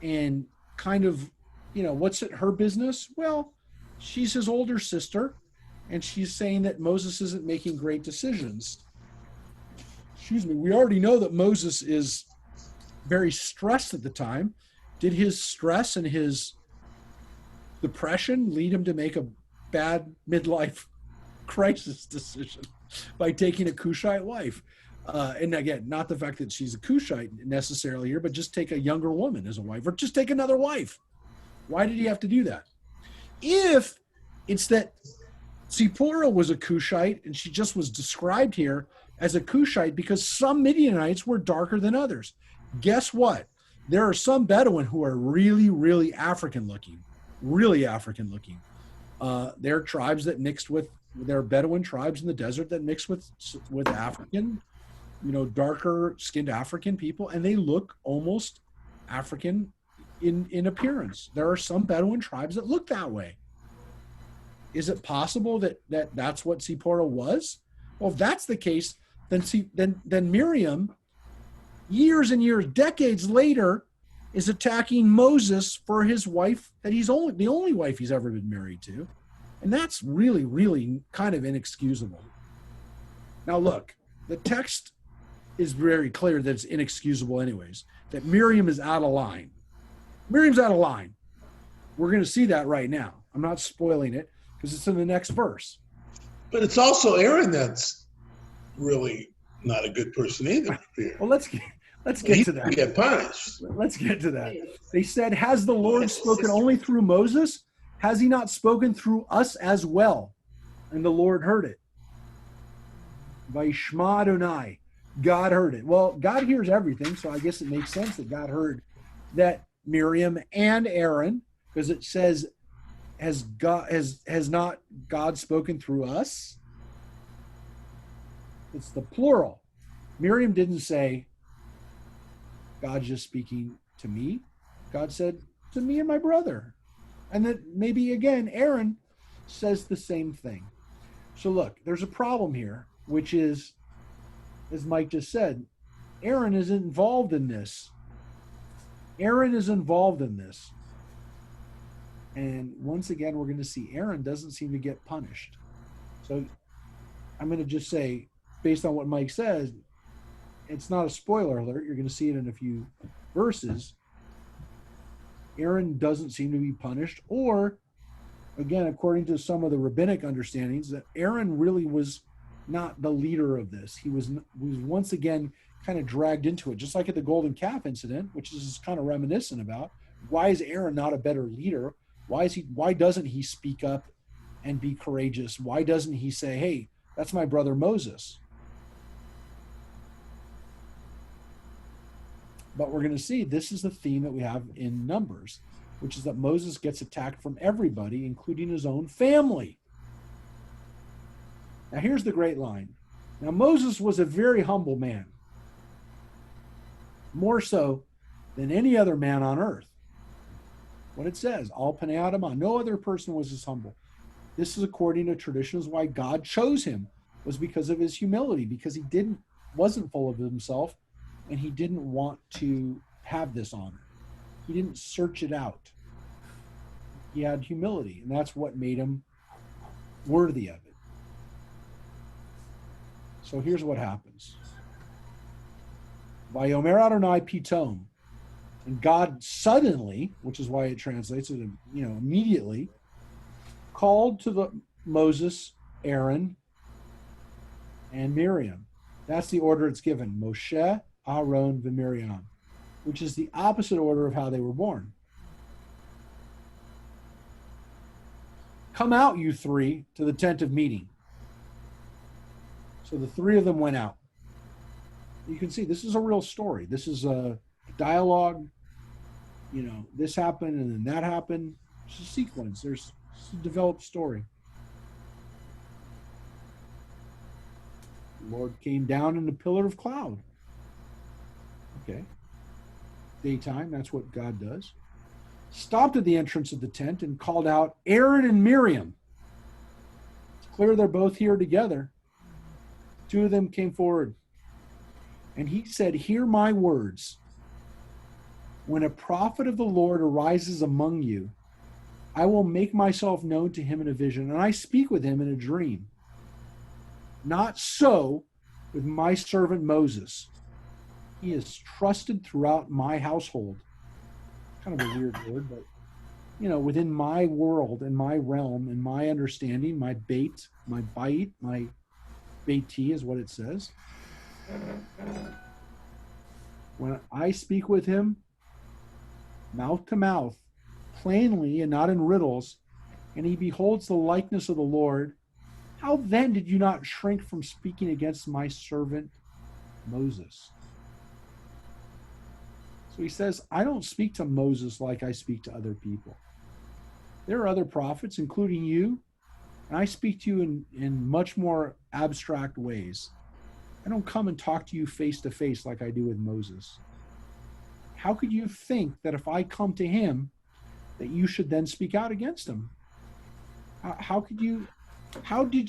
and kind of, what's it, her business? Well, she's his older sister, and she's saying that Moses isn't making great decisions. Excuse me. We already know that Moses is very stressed at the time. Did his stress and his depression lead him to make a bad midlife crisis decision by taking a Cushite wife? And again, not the fact that she's a Cushite necessarily here, but just take a younger woman as a wife, or just take another wife. Why did he have to do that? If it's that Tzipporah was a Cushite and she just was described here as a Cushite because some Midianites were darker than others. Guess what? There are some Bedouin who are really, really African looking, really African looking. There are tribes that mixed with, there are Bedouin tribes in the desert that mix with African, darker skinned African people, and they look almost African in appearance. There are some Bedouin tribes that look that way. Is it possible that that's what Tzipporah was? Well, if that's the case, then Miriam, years and years, decades later, is attacking Moses for his wife that he's the only wife he's ever been married to. And that's really, really kind of inexcusable. Now, look, the text is very clear that it's inexcusable anyways, that Miriam is out of line. Miriam's out of line. We're going to see that right now. I'm not spoiling it because it's in the next verse. But it's also Aaron that's really not a good person either here. Well, let's get He to didn't that. get punished. Let's get to that. They said, has the Lord spoken only through Moses? Has he not spoken through us as well? And the Lord heard it. Vayishma Adonai. God heard it. Well, God hears everything, so I guess it makes sense that God heard that Miriam and Aaron, because it says, has not God spoken through us? It's the plural. Miriam didn't say, God's just speaking to me. God said, to me and my brother. And then maybe again, Aaron says the same thing. So look, there's a problem here, which is, as Mike just said, Aaron is involved in this. Aaron is involved in this. And once again, we're going to see Aaron doesn't seem to get punished. So I'm going to just say, based on what Mike says, it's not a spoiler alert. You're going to see it in a few verses. Aaron doesn't seem to be punished, or again, according to some of the rabbinic understandings, that Aaron really was not the leader of this. He was once again kind of dragged into it, just like at the golden calf incident, which is kind of reminiscent about. Why is Aaron not a better leader? Why doesn't he speak up and be courageous? Why doesn't he say, hey, that's my brother Moses? But we're going to see this is the theme that we have in Numbers, which is that Moses gets attacked from everybody, including his own family. Now, here's the great line. Now, Moses was a very humble man, more so than any other man on earth. What it says, Al Panei Adamah, no other person was as humble. This is according to traditions why God chose him, was because of his humility, because he wasn't full of himself, and he didn't want to have this honor. He didn't search it out. He had humility, and that's what made him worthy of it. So here's what happens. Vayomer Adonai Pitom, and God suddenly, which is why it translates it, immediately, called to Moses, Aaron, and Miriam. That's the order it's given: Moshe, Aaron, and Miriam, which is the opposite order of how they were born. Come out, you three, to the tent of meeting. So the three of them went out. You can see this is a real story. This is a dialogue. This happened and then that happened. It's a sequence. There's a developed story. The Lord came down in a pillar of cloud. Okay. Daytime, that's what God does. Stopped at the entrance of the tent and called out, Aaron and Miriam. It's clear they're both here together. Two of them came forward. And he said, hear my words. When a prophet of the Lord arises among you, I will make myself known to him in a vision, and I speak with him in a dream. Not so with my servant Moses. He is trusted throughout my household. Kind of a weird word, but within my world and my realm and my understanding, my bait, my baiti is what it says. When I speak with him, mouth to mouth, plainly and not in riddles, and he beholds the likeness of the Lord, how then did you not shrink from speaking against my servant Moses? So he says, I don't speak to Moses like I speak to other people. There are other prophets, including you, and I speak to you in much more abstract ways. I don't come and talk to you face to face like I do with Moses. How could you think that if I come to him, that you should then speak out against him? How did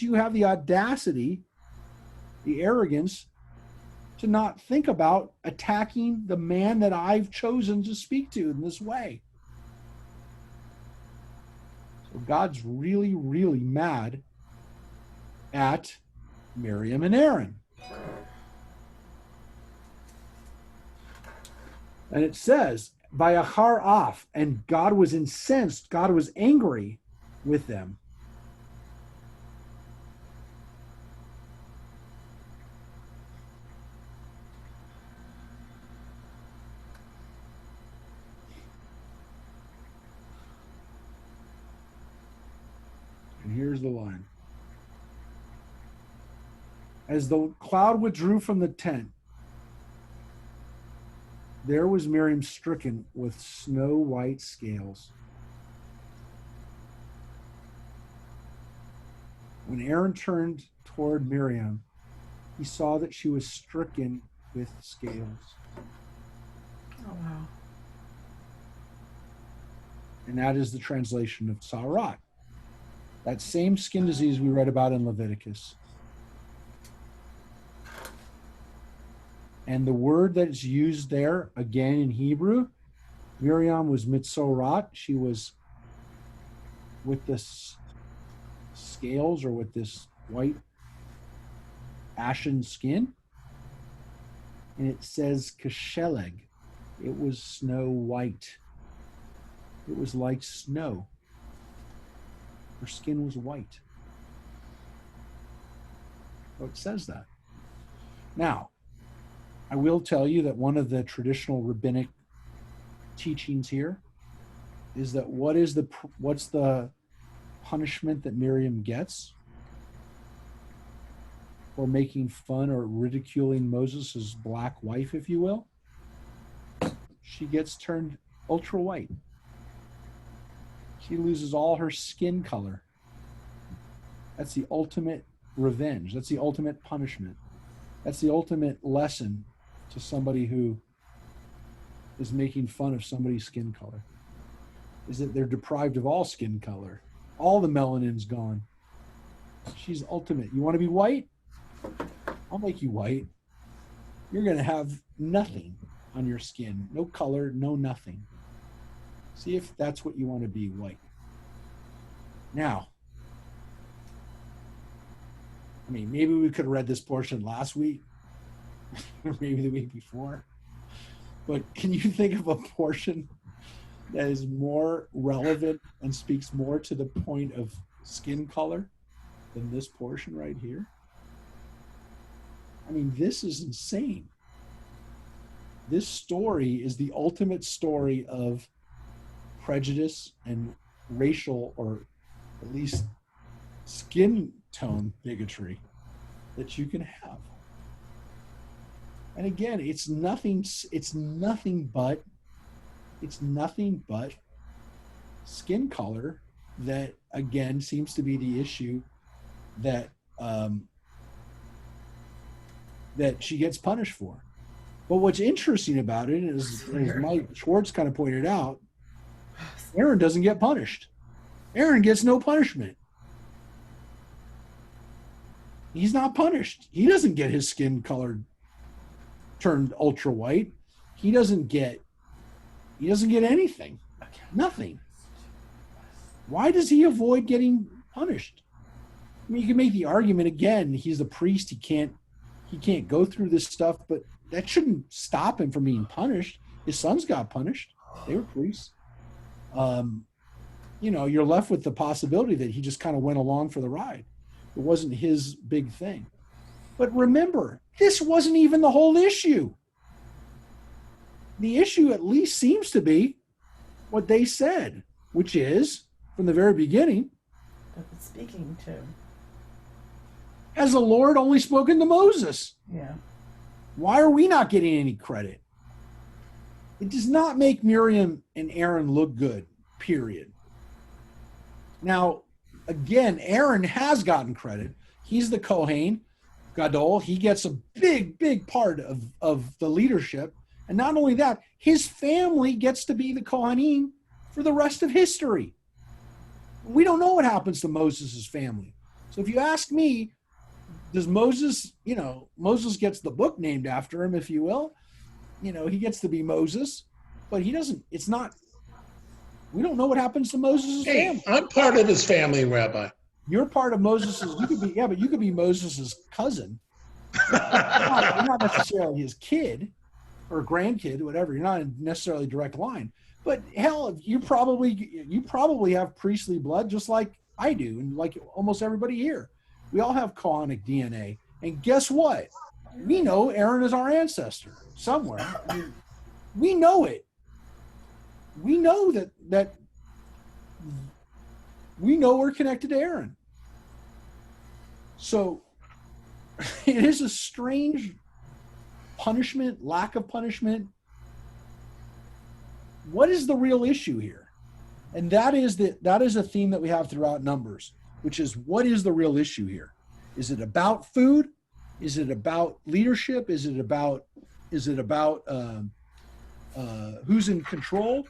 you have the audacity, the arrogance, to not think about attacking the man that I've chosen to speak to in this way? So God's really, really mad at Miriam and Aaron. And it says, Vayachar af, and God was incensed, God was angry with them. And here's the line. As the cloud withdrew from the tent, there was Miriam stricken with snow white scales. When Aaron turned toward Miriam, he saw that she was stricken with scales. Oh, wow. And that is the translation of Sa'arat. That same skin disease we read about in Leviticus. And the word that is used there, again in Hebrew, Miriam was mitzorat. She was with this scales or with this white ashen skin. And it says kasheleg. It was snow white. It was like snow. Her skin was white. So it says that. Now, I will tell you that one of the traditional rabbinic teachings here is that what's the punishment that Miriam gets for making fun or ridiculing Moses' black wife, if you will? She gets turned ultra white. She loses all her skin color. That's the ultimate revenge. That's the ultimate punishment. That's the ultimate lesson to somebody who is making fun of somebody's skin color, is that they're deprived of all skin color. All the melanin's gone. She's ultimate. You want to be white? I'll make you white. You're going to have nothing on your skin. No color, no nothing. See if that's what you want to be, white. Now, I mean, maybe we could have read this portion last week, or maybe the week before. But can you think of a portion that is more relevant and speaks more to the point of skin color than this portion right here? I mean, this is insane. This story is the ultimate story of prejudice and racial, or at least skin tone bigotry that you can have. And again, it's nothing but skin color that, again, seems to be the issue that that she gets punished for. But what's interesting about it is, as Mike Schwartz kind of pointed out, Aaron doesn't get punished. Aaron gets no punishment. He's not punished. He doesn't get his skin color turned ultra white. He doesn't get anything. Nothing. Why does he avoid getting punished? I mean, you can make the argument again, he's a priest, he can't go through this stuff, but that shouldn't stop him from being punished. His sons got punished. They were priests. You're left with the possibility that he just kind of went along for the ride. It wasn't his big thing. But remember, this wasn't even the whole issue. The issue at least seems to be what they said, which is, from the very beginning, Speaking to. has the Lord only spoken to Moses? Yeah. Why are we not getting any credit? It does not make Miriam and Aaron look good, period. Now, again, Aaron has gotten credit. He's the Kohen Gadol. He gets a big part of the leadership. And not only that, his family gets to be the Kohanim for the rest of history. We don't know what happens to Moses' family. So if you ask me, does Moses gets the book named after him, if you will. He gets to be Moses, but he doesn't, we don't know what happens to Moses' family. I'm part of his family, Rabbi. You're part of Moses's, but you could be Moses's cousin. You're not necessarily his kid or grandkid, whatever. You're not in necessarily direct line, But hell, you probably have priestly blood just like I do, and like almost everybody here. We all have Quranic DNA, and guess what? We know Aaron is our ancestor somewhere. I mean, we know it. We know that we know we're connected to Aaron. So it is a strange punishment, lack of punishment. What is the real issue here? And that is a theme that we have throughout Numbers, which is, what is the real issue here? Is it about food? Is it about leadership? Is it about who's in control?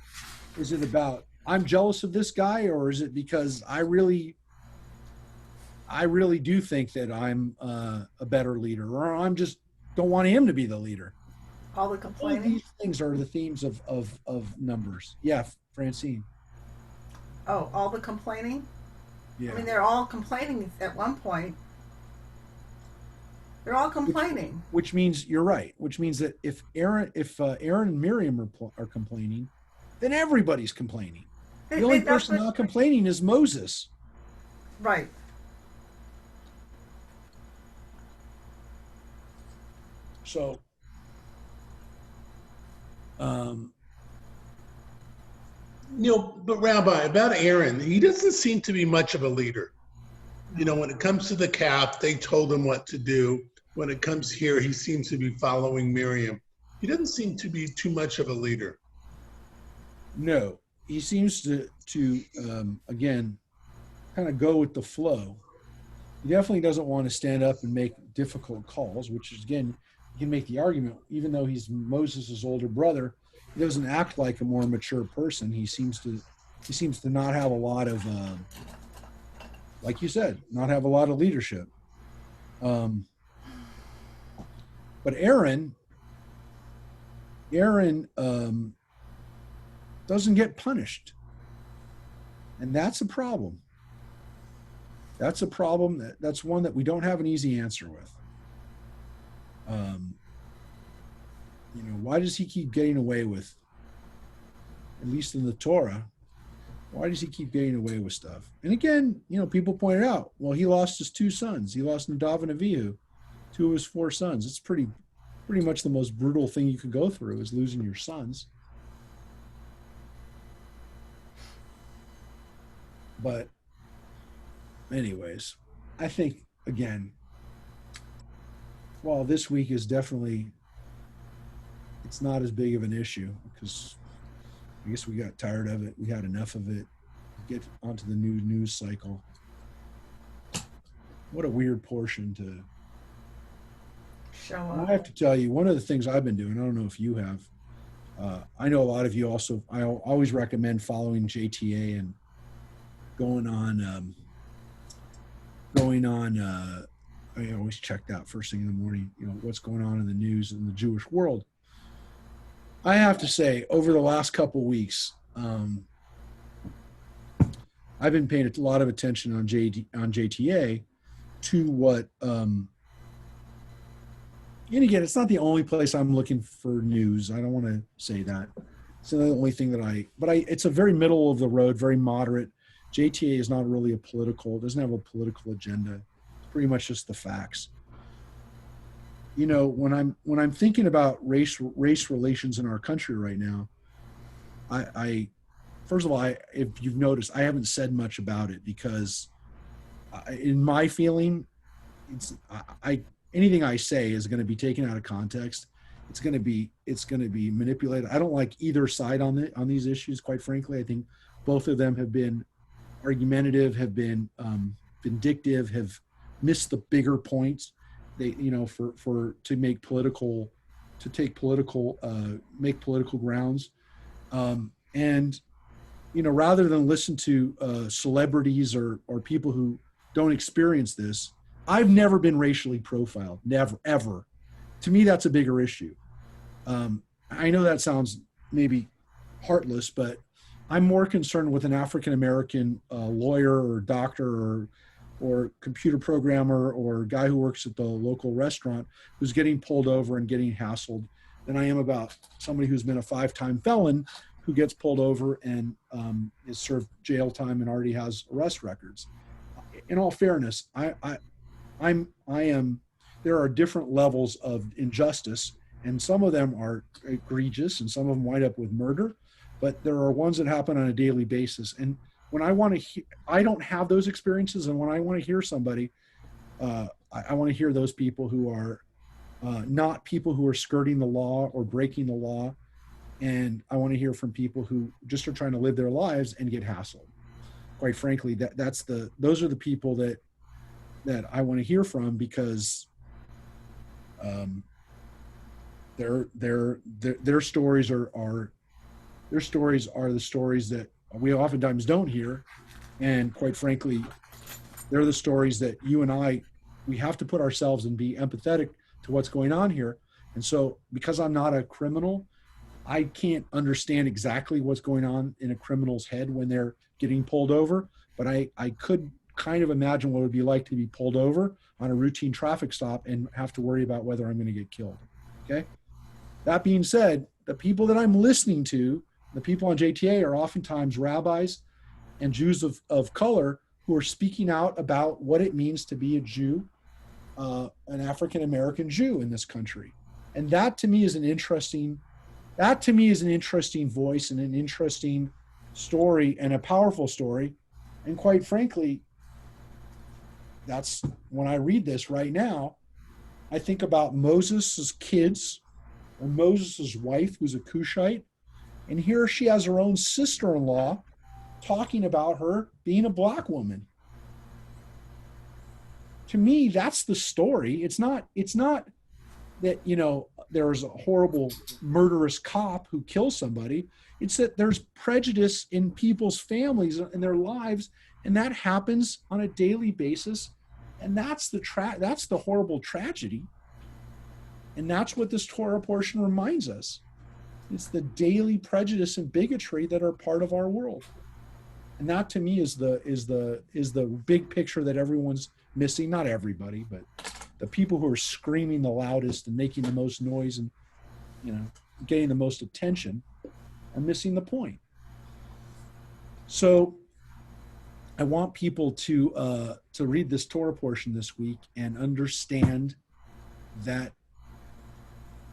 Is it about I'm jealous of this guy, or is it because I really do think that I'm a better leader, or I'm just don't want him to be the leader? All the All of complaining. these things are the themes of Numbers. Yeah, Francine. Oh, all the complaining. Yeah. I mean, they're all complaining at one point. They're all complaining. Which means you're right. Which means that if Aaron and Miriam are complaining, then everybody's complaining. The only person not complaining is Moses. Right. So, but Rabbi, about Aaron, he doesn't seem to be much of a leader. When it comes to the calf, they told him what to do. When it comes here, he seems to be following Miriam. He doesn't seem to be too much of a leader. No, he seems to again, kind of go with the flow. He definitely doesn't want to stand up and make difficult calls, which is, again, you can make the argument, even though he's Moses' older brother, he doesn't act like a more mature person. He seems to not have a lot of, like you said, not have a lot of leadership. But Aaron doesn't get punished. And that's a problem. That's a problem. That's one that we don't have an easy answer with. Why does he keep getting away with, at least in the Torah, why does he keep getting away with stuff? And again, people pointed out, well, he lost his 2 sons. He lost Nadav and Avihu, 2 of his 4 sons. It's pretty much the most brutal thing you could go through, is losing your sons. But anyways, I think, again, while this week is definitely, it's not as big of an issue, because I guess we got tired of it. We had enough of it. Get onto the new news cycle. What a weird portion to Show I up. have to tell you, one of the things I've been doing, I don't know if you have, I know a lot of you also, I always recommend following JTA and going on, I always check that first thing in the morning, what's going on in the news in the Jewish world. I have to say, over the last couple weeks, I've been paying a lot of attention on JTA to what, and again, it's not the only place I'm looking for news. I don't want to say that. It's not the only thing that it's a very middle of the road, very moderate. JTA is not really it doesn't have a political agenda. It's pretty much just the facts. When I'm thinking about race relations in our country right now, I first of all, if you've noticed, I haven't said much about it because, in my feeling, anything I say is going to be taken out of context. It's going to be manipulated. I don't like either side on these issues. Quite frankly, I think both of them have been argumentative, have been vindictive, have missed the bigger points. They, to make political grounds, and rather than listen to celebrities or people who don't experience this. I've never been racially profiled, never, ever. To me, that's a bigger issue. I know that sounds maybe heartless, but I'm more concerned with an African-American lawyer or doctor or computer programmer or guy who works at the local restaurant who's getting pulled over and getting hassled than I am about somebody who's been a 5-time felon who gets pulled over and is served jail time and already has arrest records. In all fairness, I am. There are different levels of injustice, and some of them are egregious, and some of them wind up with murder. But there are ones that happen on a daily basis. And when I want to, I don't have those experiences. And when I want to hear somebody, I want to hear those people who are not people who are skirting the law or breaking the law. And I want to hear from people who just are trying to live their lives and get hassled. Quite frankly, those are the people that I want to hear from, because their stories are the stories that we oftentimes don't hear, and quite frankly, they're the stories that you and we have to put ourselves and be empathetic to what's going on here. And so, because I'm not a criminal, I can't understand exactly what's going on in a criminal's head when they're getting pulled over, but I could kind of imagine what it would be like to be pulled over on a routine traffic stop and have to worry about whether I'm going to get killed. Okay. That being said, the people that I'm listening to, the people on JTA, are oftentimes rabbis and Jews of color who are speaking out about what it means to be a Jew, an African-American Jew in this country. And that to me is an interesting voice and an interesting story and a powerful story. And quite frankly, that's when I read this right now, I think about Moses' kids or Moses' wife, who's a Cushite. And here she has her own sister-in-law talking about her being a black woman. To me, that's the story. It's not that, there's a horrible murderous cop who kills somebody. It's that there's prejudice in people's families and their lives, and that happens on a daily basis. And that's the horrible tragedy. And that's what this Torah portion reminds us. It's the daily prejudice and bigotry that are part of our world. And that to me is the big picture that everyone's missing. Not everybody, but the people who are screaming the loudest and making the most noise and, getting the most attention are missing the point. So I want people to read this Torah portion this week and understand that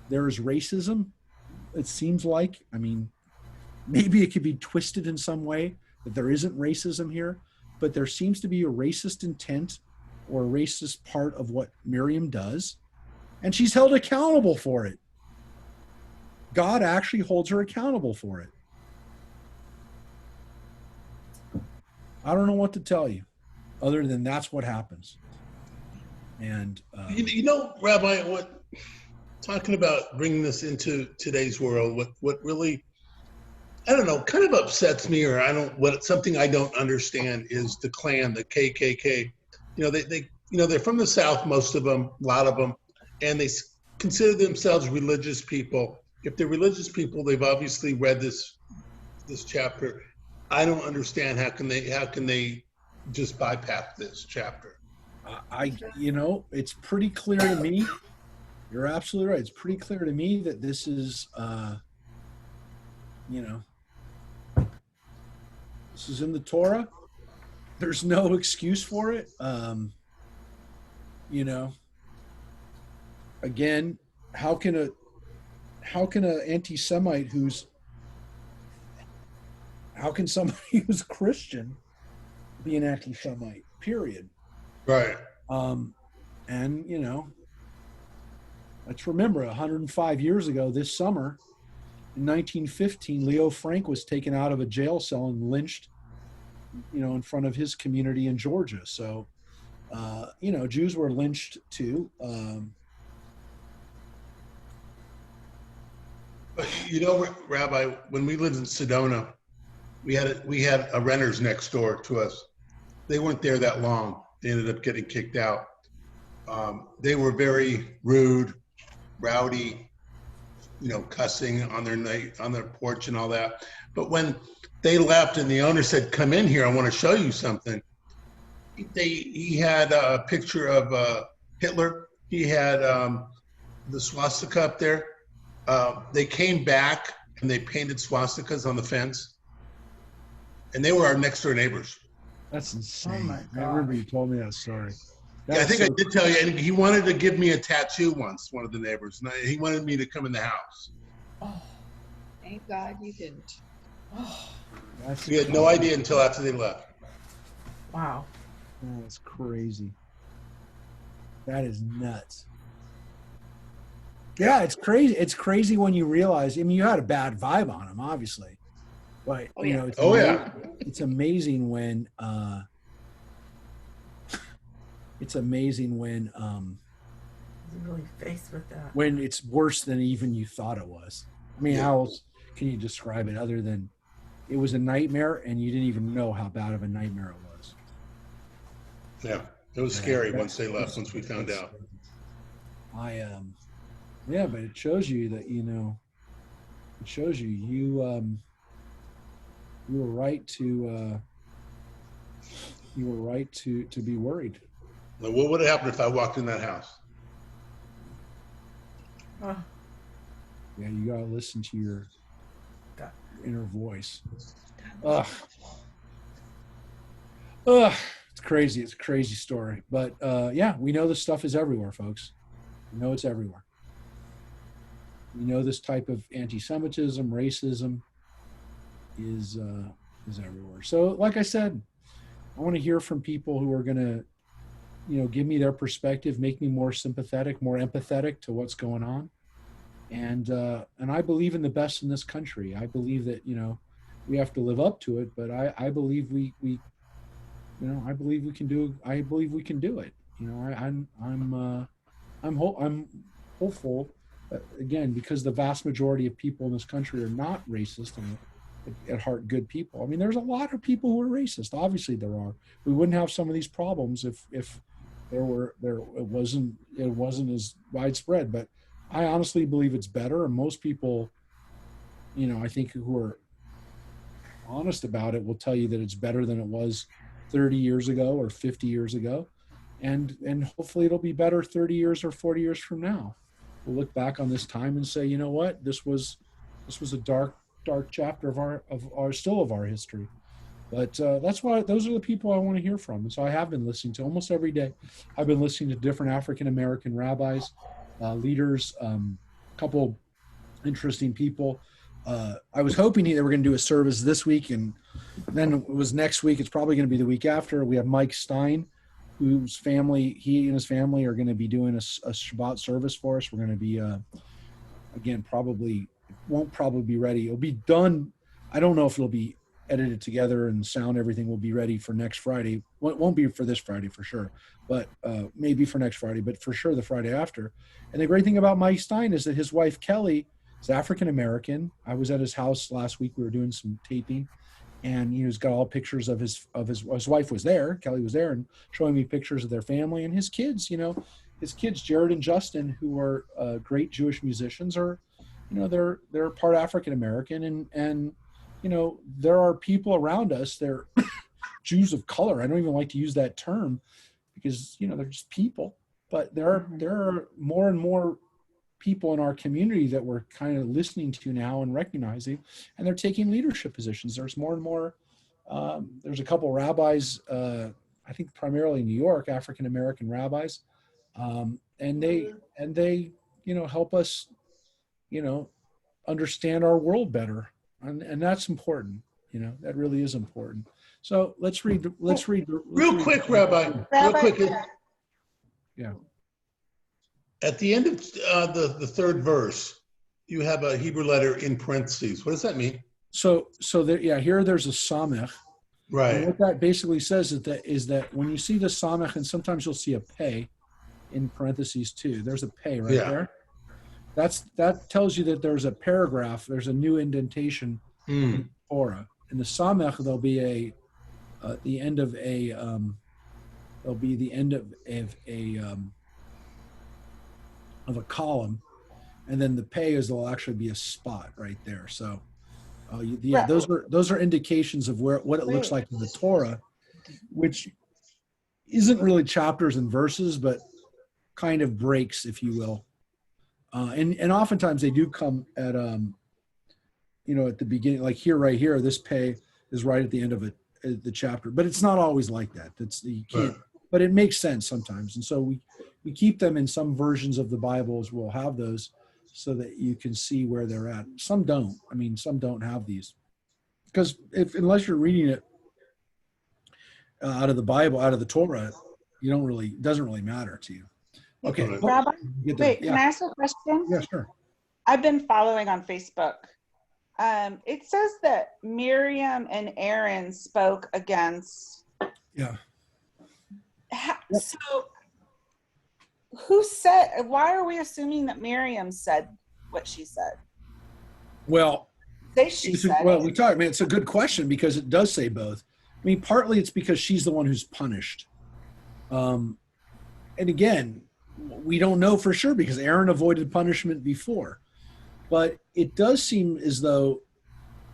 there is racism. It seems like, maybe it could be twisted in some way that there isn't racism here, but there seems to be a racist intent or a racist part of what Miriam does, and she's held accountable for it. God actually holds her accountable for it. I don't know what to tell you other than that's what happens. And Rabbi, what talking about bringing this into today's world, what really, I don't know, kind of upsets me, or something I don't understand is the Klan, the KKK. They're from the South, most of them, a lot of them, and they consider themselves religious people. If they're religious people, they've obviously read this chapter. I don't understand how can they just bypass this chapter. It's pretty clear to me. You're absolutely right. It's pretty clear to me that this is, this is in the Torah. There's no excuse for it. Again, how can an anti-Semite how can somebody who's Christian be an anti-Semite? Period. Right. Let's remember 105 years ago this summer, in 1915, Leo Frank was taken out of a jail cell and lynched, in front of his community in Georgia. So, Jews were lynched too. Rabbi, when we lived in Sedona, we had a renters next door to us. They weren't there that long. They ended up getting kicked out. They were very rude, rowdy, cussing on their porch and all that. But when they left and the owner said, "Come in here, I want to show you something," he had a picture of Hitler. He had the swastika up there. They came back and they painted swastikas on the fence. And they were our next door neighbors. That's insane. Oh my I remember gosh. you told me that story. Yeah, I That's think I so- did tell you. And he wanted to give me a tattoo once, one of the neighbors. And he wanted me to come in the house. Oh, Thank God you didn't. oh, that's We had no idea until after they left. wow. That's crazy. That is nuts. Yeah, it's crazy. It's crazy when you realize. I mean, you had a bad vibe on him, obviously, but Oh, you yeah. know, it's Oh, yeah. it's amazing when it's amazing when He's really faced with that. when it's worse than even you thought it was. I mean, Yeah. how else can you describe it other than it was a nightmare and you didn't even know how bad of a nightmare it was. Yeah, it was scary once they left, once we found out. Yeah, but it shows you that, you know, it shows you you were right to be worried. Like, what would have happened if I walked in that house? Oh, Yeah, you gotta listen to your God. inner voice. Ugh. Ugh. It's crazy. It's a crazy story. But yeah, we know this stuff is everywhere, folks. We know it's everywhere. We know this type of anti-Semitism, racism is everywhere. So, like I said, I want to hear from people who are going to, you know, give me their perspective, make me more sympathetic, more empathetic to what's going on. And I believe in the best in this country. I believe that, you know, we have to live up to it, but I believe we you know, I believe we can do it. You know, I'm hopeful that, again, because the vast majority of people in this country are not racist and at heart good people. I mean, there's a lot of people who are racist. Obviously there are. We wouldn't have some of these problems if it wasn't as widespread. But I honestly believe it's better, and most people, you know, I think who are honest about it will tell you that it's better than it was 30 years ago or 50 years ago. And hopefully it'll be better 30 years or 40 years from now. We'll look back on this time and say, you know what, this was a dark chapter of our history. But that's why those are the people I want to hear from. And so I have been listening to almost every day. I've been listening to different African-American rabbis, leaders, a couple interesting people. I was hoping they were going to do a service this week, and then it was next week. It's probably going to be the week after. We have Mike Stein, whose family, he and his family are going to be doing a Shabbat service for us. We're going to be, again, won't probably be ready. It'll be done. I don't know if it'll be edited together and sound, everything will be ready for next Friday. Well, it won't be for this Friday for sure, but maybe for next Friday, but for sure the Friday after. And the great thing about Mike Stein is that his wife, Kelly, is African-American. I was at his house last week. We were doing some taping, and he's got all pictures of his wife was there. Kelly was there and showing me pictures of their family and his kids. You know, his kids, Jared and Justin, who are great Jewish musicians, are, you know, they're part African-American, and you know, there are people around us. They're Jews of color. I don't even like to use that term because, you know, they're just people. But there are more and more people in our community that we're kind of listening to now and recognizing, and they're taking leadership positions. There's more and more. There's a couple rabbis, I think primarily in New York, African-American rabbis, and they you know, help us, you know, understand our world better, and that's important. You know, that really is important. So let's read. Real quick, Rabbi. Real quick. Yeah. At the end of the third verse, you have a Hebrew letter in parentheses. What does that mean? So there, yeah, here there's a samech. Right. And what that basically says is that when you see the samech, and sometimes you'll see a pei in parentheses too. There's a pei right there. That tells you that there's a paragraph. There's a new indentation in Torah. In the samech, there'll be the end of a of a column, and then the pei there'll actually be a spot right there. So yeah, those are indications of what it looks like in the Torah, which isn't really chapters and verses, but kind of breaks, if you will. And oftentimes they do come at at the beginning, like here, right here, this pay is right at the end of it, the chapter, but it's not always like that. You can't, but it makes sense sometimes. And so we keep them in some versions of the Bibles. We'll have those so that you can see where they're at. Some don't. I mean, some don't have these because unless you're reading it out of the Bible, out of the Torah, it doesn't really matter to you. Okay. Right. Rabbi, wait, yeah. can I ask a question? Yeah, sure. I've been following on Facebook. It says that Miriam and Aaron spoke against. Yeah. So, who said? Why are we assuming that Miriam said what she said? Well, She said. it's a good question because it does say both. I mean, partly it's because she's the one who's punished. And again, we don't know for sure because Aaron avoided punishment before. But it does seem as though,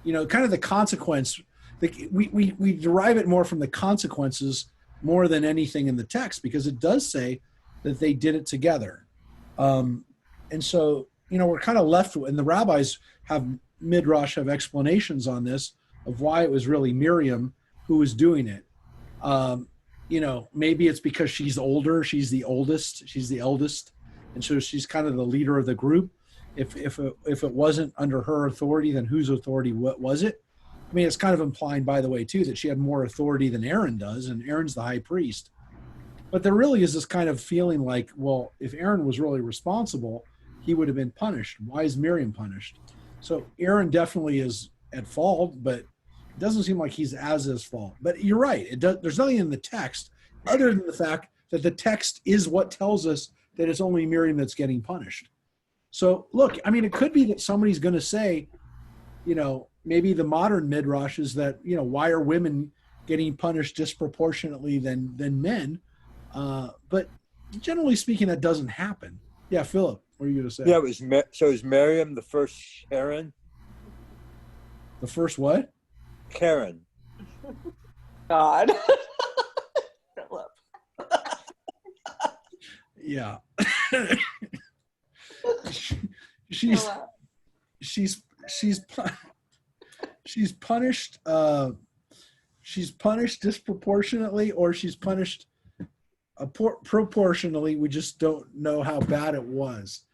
kind of the consequence, we derive it more from the consequences more than anything in the text because it does say that they did it together. And so, we're kind of left with, and the rabbis Midrash have explanations on this of why it was really Miriam who was doing it. Maybe it's because she's older, she's the oldest, she's the eldest, and so she's kind of the leader of the group. If it wasn't under her authority, then whose authority was it? I mean, it's kind of implying, by the way, too, that she had more authority than Aaron does, and Aaron's the high priest. But there really is this kind of feeling like, well, if Aaron was really responsible, he would have been punished. Why is Miriam punished? So Aaron definitely is at fault, but it doesn't seem like he's as his fault. But you're right. There's nothing in the text other than the fact that the text is what tells us that it's only Miriam that's getting punished. So look, I mean, it could be that somebody's going to say, maybe the modern midrash is that, why are women getting punished disproportionately than men? But generally speaking, that doesn't happen. Yeah, Philip, what are you going to say? Yeah, so is Miriam the first Karen? The first what? Karen. God. Philip. Yeah. she's punished disproportionately, or she's punished proportionally. We just don't know how bad it was,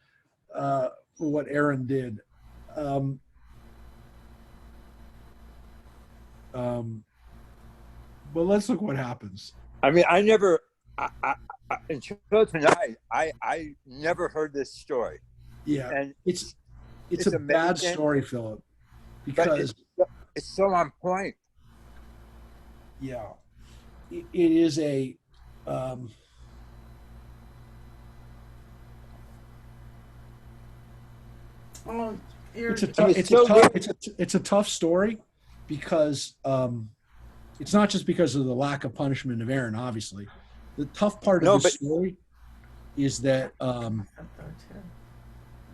what Aaron did. But let's look what happens. I mean, until tonight, I never heard this story. Yeah, and it's a amazing, bad story, Philip, because it's so on point. Yeah, it is a. It's a tough story because it's not just because of the lack of punishment of Aaron. Obviously, the tough part of the story is that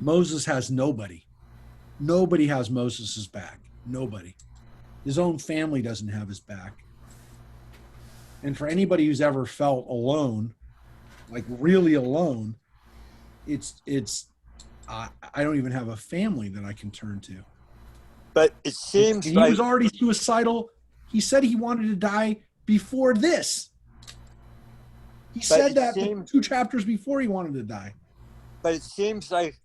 Moses has nobody. Nobody has Moses's back. Nobody. His own family doesn't have his back. And for anybody who's ever felt alone, like really alone, I don't even have a family that I can turn to. But it seems he was already suicidal. He said he wanted to die before this. He said that 2 chapters before he wanted to die. But it seems like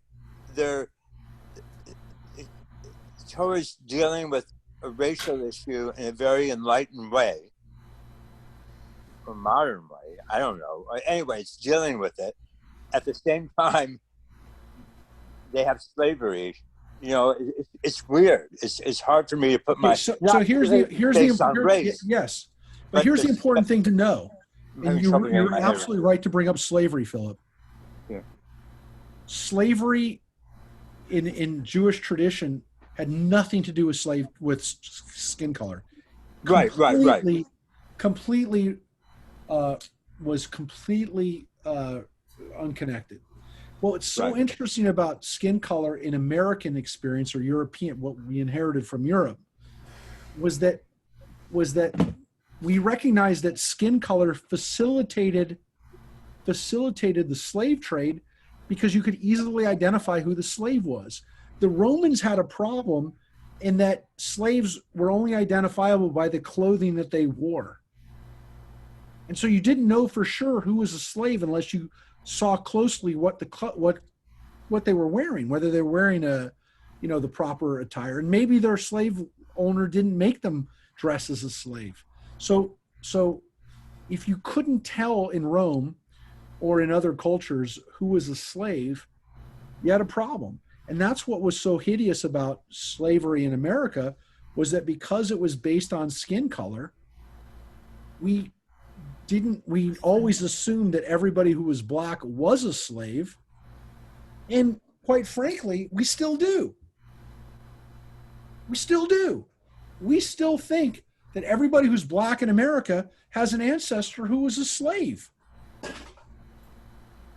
Torah's dealing with a racial issue in a very enlightened way, or modern way. I don't know. Anyway, it's dealing with it. At the same time, they have slavery. It's weird. It's hard for me to put my. So here's the yes, but here's the important thing to know. And you're absolutely right to bring up slavery, Philip. Yeah. Slavery in Jewish tradition had nothing to do with skin color. Right. Completely was completely unconnected. Well, it's so interesting about skin color in American experience or European, what we inherited from Europe, was that we recognized that skin color facilitated the slave trade because you could easily identify who the slave was. The Romans had a problem in that slaves were only identifiable by the clothing that they wore. And so you didn't know for sure who was a slave unless you saw closely what they were wearing, whether they were wearing the proper attire. And maybe their slave owner didn't make them dress as a slave. So if you couldn't tell in Rome or in other cultures who was a slave, you had a problem. And that's what was so hideous about slavery in America, was that because it was based on skin color, we always assumed that everybody who was black was a slave. And quite frankly, we still do. We still do. We still think that everybody who's black in America has an ancestor who was a slave.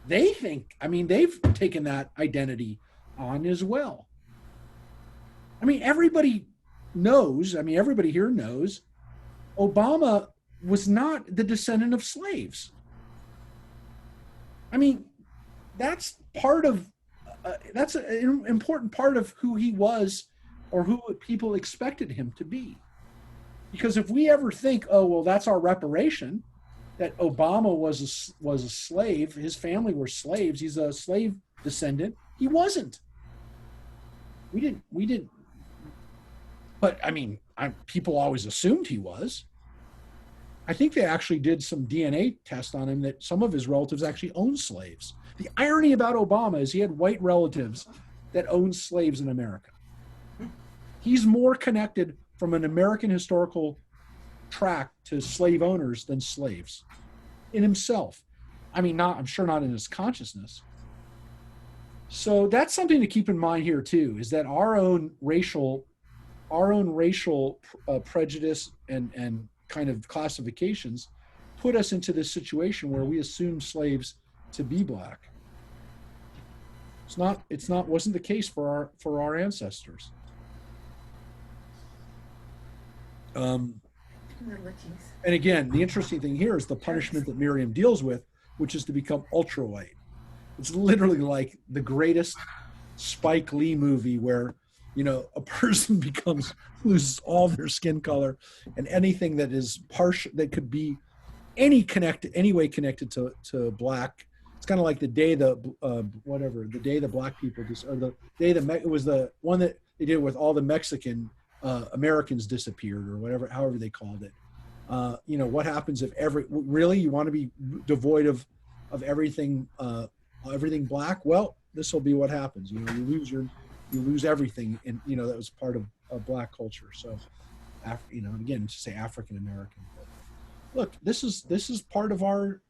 They think, they've taken that identity on as well. Everybody knows, everybody here knows, Obama was not the descendant of slaves. That's part of, that's an important part of who he was, or who people expected him to be. Because if we ever think, oh, well, that's our reparation, that Obama was a slave, his family were slaves, he's a slave descendant, he wasn't. We didn't. But people always assumed he was. I think they actually did some DNA test on him that some of his relatives actually owned slaves. The irony about Obama is he had white relatives that owned slaves in America. He's more connected from an American historical track to slave owners than slaves in himself. I'm sure not in his consciousness. So that's something to keep in mind here too, is that our own racial prejudice and kind of classifications put us into this situation where we assume slaves to be black. Wasn't the case for our ancestors. And again, the interesting thing here is the punishment that Miriam deals with, which is to become ultra white. It's literally like the greatest Spike Lee movie where, a person loses all their skin color, and anything that is partial, that could be any way connected to black. It's kind of like the day the black people it was the one that they did with all the Mexican Americans disappeared, or however they called it. What happens if you want to be devoid of everything black? Well, this will be what happens. You lose everything, and that was part of black culture. So, again, to say African American. Look, this is part of our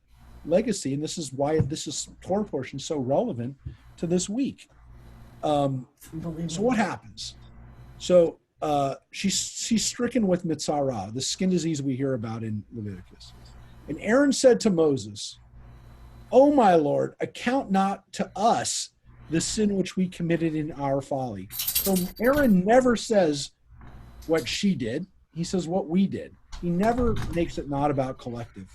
legacy, and this is why this Torah portion is so relevant to this week. So what happens? So she's stricken with mitzara, the skin disease we hear about in Leviticus. And Aaron said to Moses, "O my Lord, account not to us the sin which we committed in our folly." So Aaron never says what she did. He says what we did. He never makes it not about collective.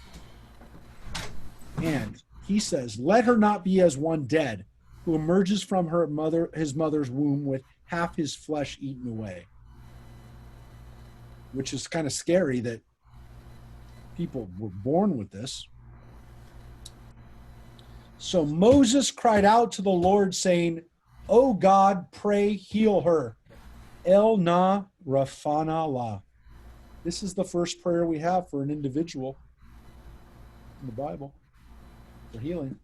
And he says, "Let her not be as one dead, who emerges from his mother's womb with half his flesh eaten away." Which is kind of scary that people were born with this. So Moses cried out to the Lord, saying, "O God, pray heal her. El na rafana la." This is the first prayer we have for an individual in the Bible for healing.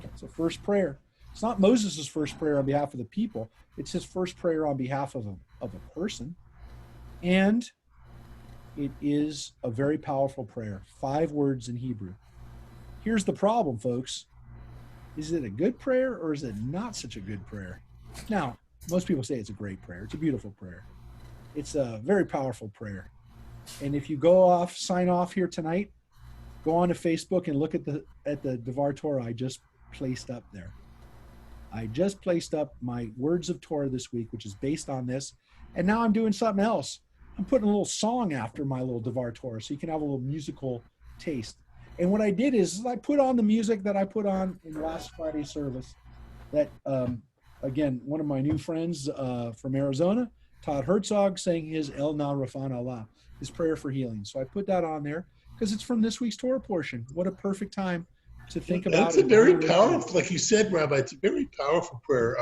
It's the first prayer. It's not Moses' first prayer on behalf of the people. It's his first prayer on behalf of a person. And it is a very powerful prayer. 5 words in Hebrew. Here's the problem, folks. Is it a good prayer, or is it not such a good prayer? Now, most people say it's a great prayer. It's a beautiful prayer. It's a very powerful prayer. And if you sign off here tonight, go on to Facebook and look at the Devar Torah I just placed up there. I just placed up my words of Torah this week, which is based on this. And now I'm doing something else. I'm putting a little song after my little Devar Torah, so you can have a little musical taste. And what I did is I put on the music that I put on in last Friday's service that, again, one of my new friends from Arizona Todd Herzog saying his El Na Rafan Allah, his prayer for healing. So I put that on there because it's from this week's Torah portion. What a perfect time to think about. It's a very powerful, like you said, Rabbi, it's a very powerful prayer.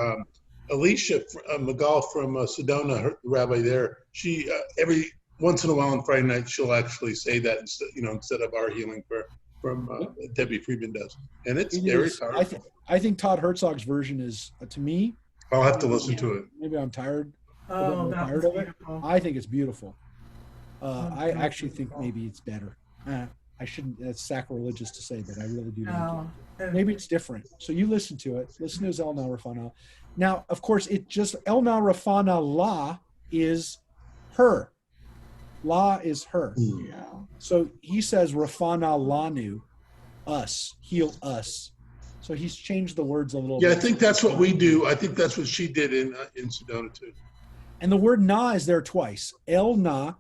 Alicia Magal from Sedona, her rabbi there, she every once in a while on Friday night, she'll actually say that instead of our healing prayer from Debbie Friedman does. And it's very powerful. I think Todd Herzog's version is, to me, I'll have to listen to it. maybe I'm tired, Oh, that was of it. beautiful. I think it's beautiful. I actually think maybe it's better. I shouldn't, that's sacrilegious to say, but I really do. No. Maybe it's different. So you listen to it. Listen to his El Na Rafana. Now, of course, it just, El Na Rafana La is her. La is her. Yeah. So he says Rafana Lanu, us, heal us. So he's changed the words a little Yeah, bit. I think that's what we do. I think that's what she did in Sedona too. And the word na is there twice. El na,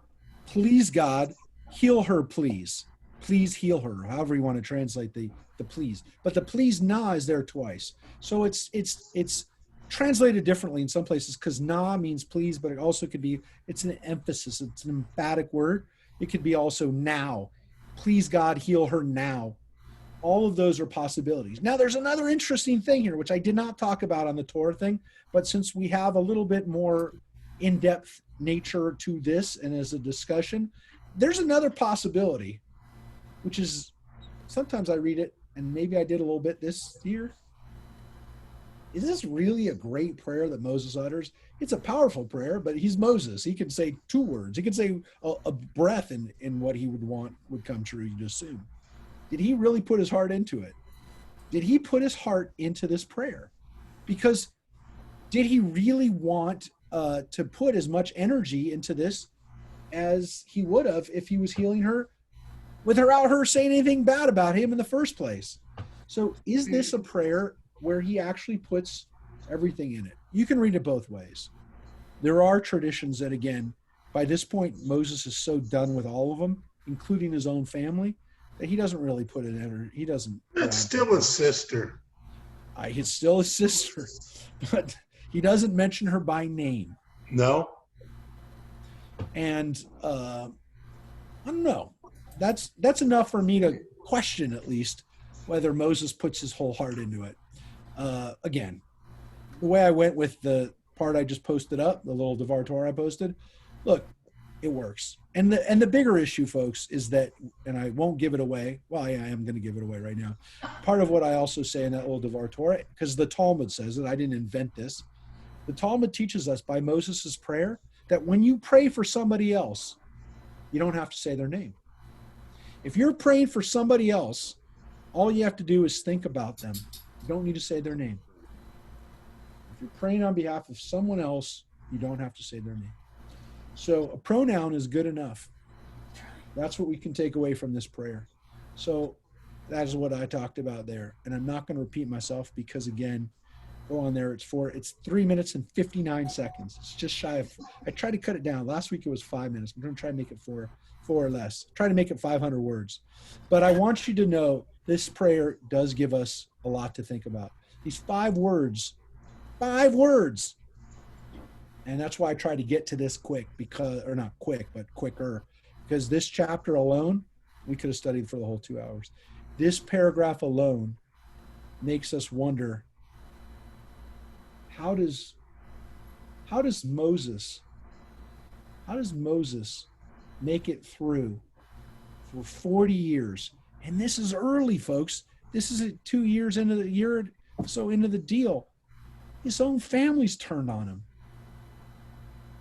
please God, heal her, please. Please heal her, however you want to translate the please. But the please na is there twice. So it's translated differently in some places because na means please, but it also could be, it's an emphasis, it's an emphatic word. It could be also now. Please God, heal her now. All of those are possibilities. Now, there's another interesting thing here, which I did not talk about on the Torah thing, but since we have a little bit more in-depth nature to this and as a discussion, there's another possibility, which is sometimes I read it, and maybe I did a little bit this year. Is this really a great prayer that Moses utters? It's a powerful prayer, but he's Moses. He can say two words. He can say a breath in what he would want would come true, you'd assume. Did he really put his heart into it? Did he put his heart into this prayer? Because did he really want to put as much energy into this as he would have if he was healing her without her saying anything bad about him in the first place? So is this a prayer where he actually puts everything in it? You can read it both ways. There are traditions that, again, by this point, Moses is so done with all of them, including his own family, that he doesn't really put it in. He doesn't. It's still his sister. It's still his sister, but he doesn't mention her by name. No. And I don't know. That's enough for me to question, at least, whether Moses puts his whole heart into it. Again, the way I went with the part I just posted up, the little Devar Torah I posted, look, it works. And the bigger issue, folks, is that, and I won't give it away. Well, I am going to give it away right now. Part of what I also say in that little Devar Torah, because the Talmud says it, I didn't invent this. The Talmud teaches us by Moses' prayer that when you pray for somebody else, you don't have to say their name. If you're praying for somebody else, all you have to do is think about them. You don't need to say their name. If you're praying on behalf of someone else, you don't have to say their name. So a pronoun is good enough. That's what we can take away from this prayer. So that is what I talked about there. And I'm not going to repeat myself because, again, go on there. It's 3 minutes and 59 seconds. It's just shy of, I tried to cut it down. Last week it was 5 minutes. I'm going to try to make it four or less. Try to make it 500 words. But I want you to know this prayer does give us a lot to think about. These 5 words. And that's why I try to get to this quick, or not quick, but quicker, because this chapter alone, we could have studied for the whole 2 hours. This paragraph alone makes us wonder, how does Moses make it through for 40 years? And this is early, folks. This is 2 years into the year, so into the deal. His own family's turned on him.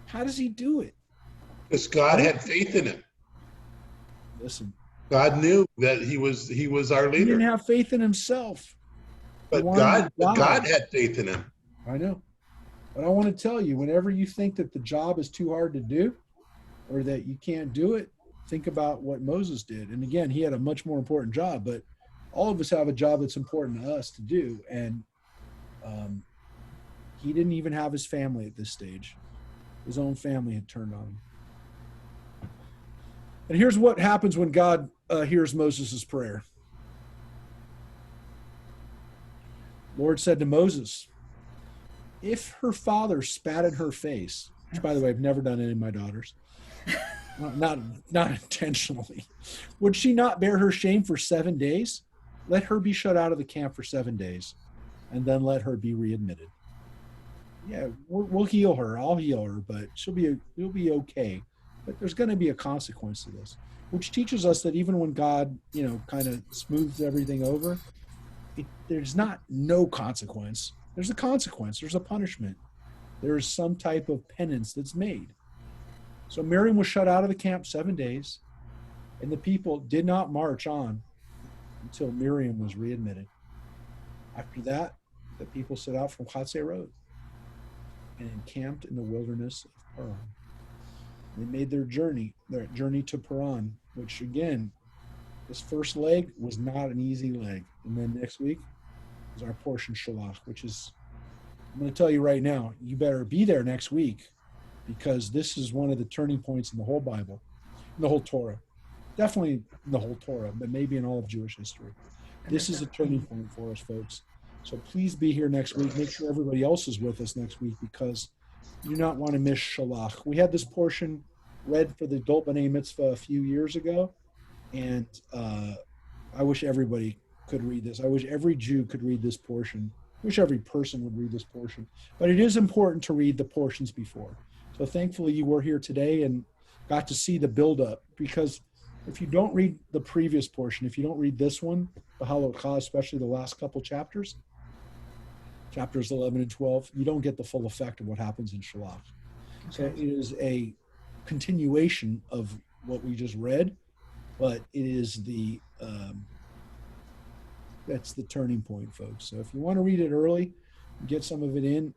How does he do it? Because God had faith in him. Listen, God knew that he was our he leader. didn't have faith in himself. But God had faith in him. I know. But I want to tell you, whenever you think that the job is too hard to do or that you can't do it, think about what Moses did. And again, he had a much more important job, but all of us have a job that's important to us to do. And he didn't even have his family at this stage. His own family had turned on him. And here's what happens when God hears Moses' prayer. Lord said to Moses, if her father spat in her face, which, by the way, I've never done any of my daughters. Not intentionally. Would she not bear her shame for 7 days? Let her be shut out of the camp for 7 days, and then let her be readmitted. Yeah, we'll heal her. I'll heal her, but she'll be okay. But there's going to be a consequence to this, which teaches us that even when God, kind of smooths everything over, there's not no consequence. There's a consequence. There's a punishment. There's some type of penance that's made. So Miriam was shut out of the camp 7 days, and the people did not march on until Miriam was readmitted. After that, the people set out from Hatzerot and encamped in the wilderness of Paran. They made their journey to Paran, which again, this first leg was not an easy leg. And then next week is our portion Shalach, which is, I'm going to tell you right now, you better be there next week, because this is one of the turning points in the whole Bible, in the whole Torah. Definitely in the whole Torah, but maybe in all of Jewish history. This is a turning point for us, folks. So please be here next week. Make sure everybody else is with us next week, because you do not want to miss Shalach. We had this portion read for the Adult B'nai Mitzvah a few years ago, and I wish everybody could read this. I wish every Jew could read this portion. I wish every person would read this portion. But it is important to read the portions before. So thankfully you were here today and got to see the buildup, because if you don't read the previous portion, if you don't read this one, Beha'alotecha, especially the last couple chapters 11 and 12, you don't get the full effect of what happens in Shalach. So it is a continuation of what we just read, but it is that's the turning point, folks. So if you want to read it early, get some of it in,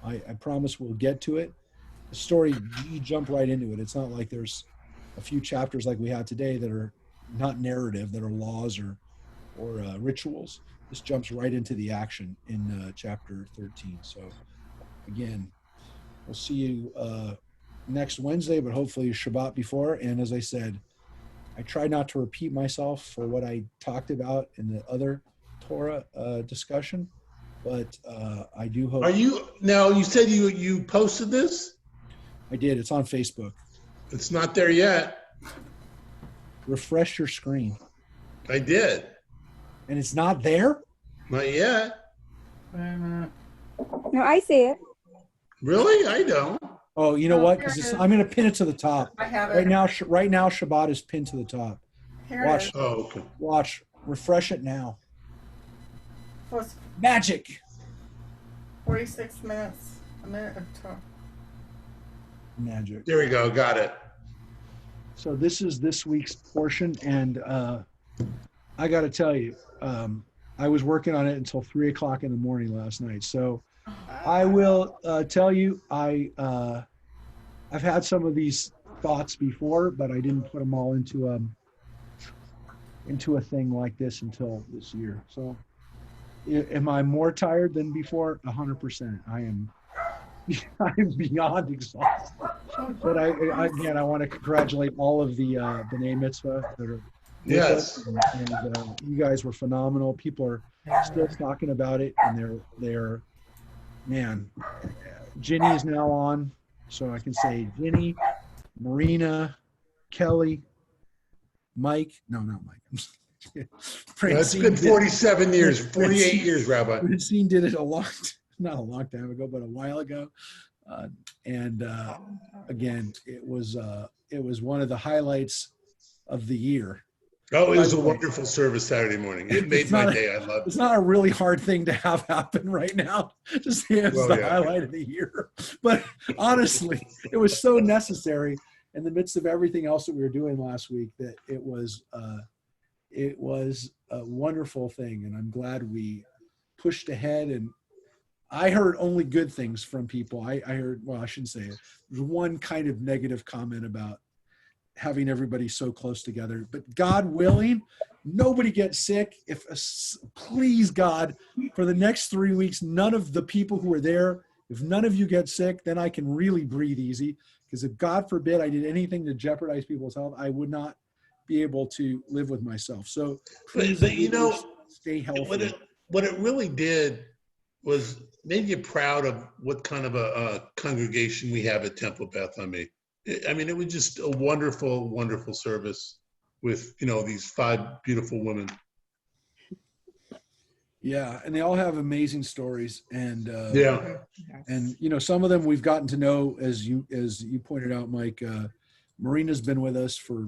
I promise we'll get to it. The story, you jump right into it. It's not like there's a few chapters like we had today that are not narrative, that are laws or rituals. This jumps right into the action in chapter 13. So again, we'll see you next Wednesday, but hopefully Shabbat before. And as I said, I try not to repeat myself for what I talked about in the other Torah discussion, but I do hope. You said you posted this? I did. It's on Facebook. It's not there yet. Refresh your screen. I did. And it's not there? Not yet. Wait a minute. No, I see it. Really? I don't. Oh, you know what? Because I'm going to pin it to the top. I have it. Right now, Shabbat is pinned to the top. Here Watch. it is. Oh, okay. Watch. Refresh it now. So it's Magic. 46 minutes. A minute or two. Magic. There we go. Got it. So this is this week's portion, and I got to tell you, I was working on it until 3 o'clock in the morning last night. So I will tell you, I've had some of these thoughts before, but I didn't put them all into a thing like this until this year. So am I more tired than before? 100%. I'm beyond exhausted. But I want to congratulate all of the B'nai Mitzvah that are with us, and you guys were phenomenal. People are still talking about it, and they're man. Ginny is now on, so I can say Ginny, Marina, Kelly, Mike. No, not Mike. That's been 47 years, 48 years, Rabbi. Francine did it not a long time ago, but a while ago. Again, it was one of the highlights of the year. Oh, it was a wonderful service Saturday morning. It made my day. I loved it. It's not a really hard thing to have happen right now. Just say it's the highlight of the year. But honestly, it was so necessary in the midst of everything else that we were doing last week that it was a wonderful thing. And I'm glad we pushed ahead. And I heard only good things from people. I heard, well, I shouldn't say it. There's one kind of negative comment about having everybody so close together, but God willing, nobody gets sick. Please God, for the next 3 weeks, none of the people who are there, if none of you get sick, then I can really breathe easy. Because if God forbid I did anything to jeopardize people's health, I would not be able to live with myself. So please, but you know, stay healthy. What it really did made you proud of what kind of a congregation we have at Temple Beth Ami. I mean, it was just a wonderful, wonderful service with, these 5 beautiful women. Yeah, and they all have amazing stories, and Yeah. and some of them we've gotten to know, as you pointed out, Mike. Marina's been with us for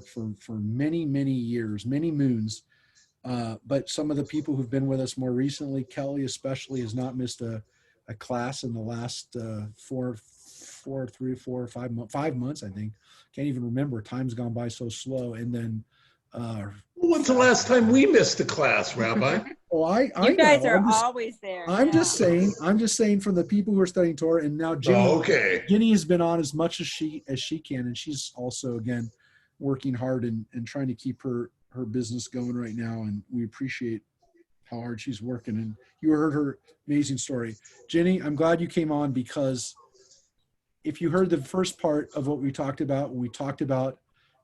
many years, many moons. But some of the people who've been with us more recently, Kelly especially, has not missed a class in the last 5 months, I think. Can't even remember. Time's gone by so slow. And then When's the last time we missed a class, Rabbi? oh, I You guys know. are always there. I'm yeah. just saying from the people who are studying Torah, and now Jenny. Oh, okay. Jenny has been on as much as she can, and she's also again working hard and trying to keep her business going right now, and we appreciate how hard she's working. And you heard her amazing story. Jenny, I'm glad you came on, because if you heard the first part of what we talked about, when we talked about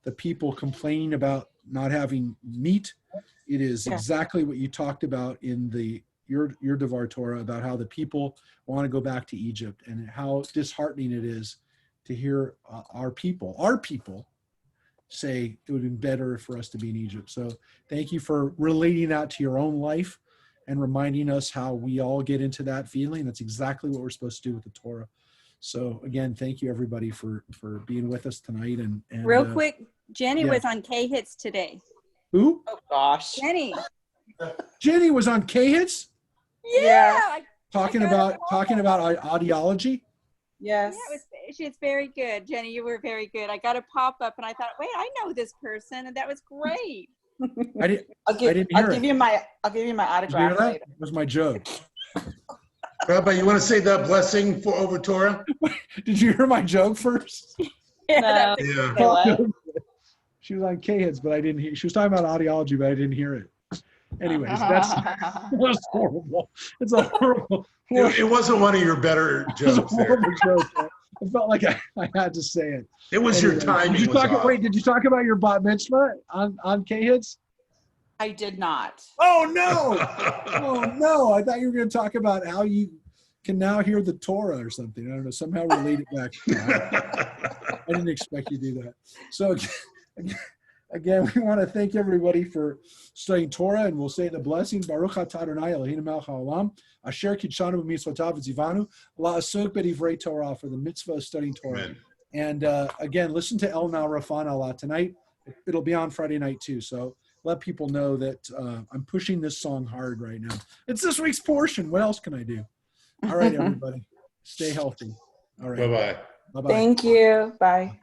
the people complaining about not having meat, it is exactly what you talked about in your Devar Torah, about how the people want to go back to Egypt, and how disheartening it is to hear our people say it would have been better for us to be in Egypt. So thank you for relating that to your own life and reminding us how we all get into that feeling. That's exactly what we're supposed to do with the Torah. So again, thank you everybody for being with us tonight. And Real quick, Jenny was on K-Hits today. Who? Oh gosh. Jenny was on K-Hits? Yeah. Talking about audiology? Yes. Yeah, it's very good. Jenny, you were very good. I got a pop-up and I thought, wait, I know this person, and that was great. I'll give you my autograph later. That was my joke. Rabbi, you want to say the blessing for over Torah? Did you hear my joke first? No. Yeah. She was on K-Hits, but I didn't hear. She was talking about audiology, but I didn't hear it. Anyways, that was horrible. It's a horrible. It wasn't one of your better jokes there. Joke. I felt like I had to say it. It was your timing. Did you talk about your bat mitzvah on K-Hits? I did not. Oh no! Oh no! I thought you were going to talk about how you can now hear the Torah or something. I don't know. Somehow relate it back. I didn't expect you to do that. So again, we want to thank everybody for studying Torah, and we'll say the blessing. Baruch atah Adonai Eloheinu melech haolam, asher kitshanu b'mitzvotav v'tzivanu, la'asok b'divrei Torah, for the mitzvah of studying Torah. Amen. And again, listen to El Rafan Allah tonight. It'll be on Friday night too. So let people know that I'm pushing this song hard right now. It's this week's portion. What else can I do? All right, everybody. Stay healthy. All right. Bye-bye. Bye-bye. Thank you. Bye.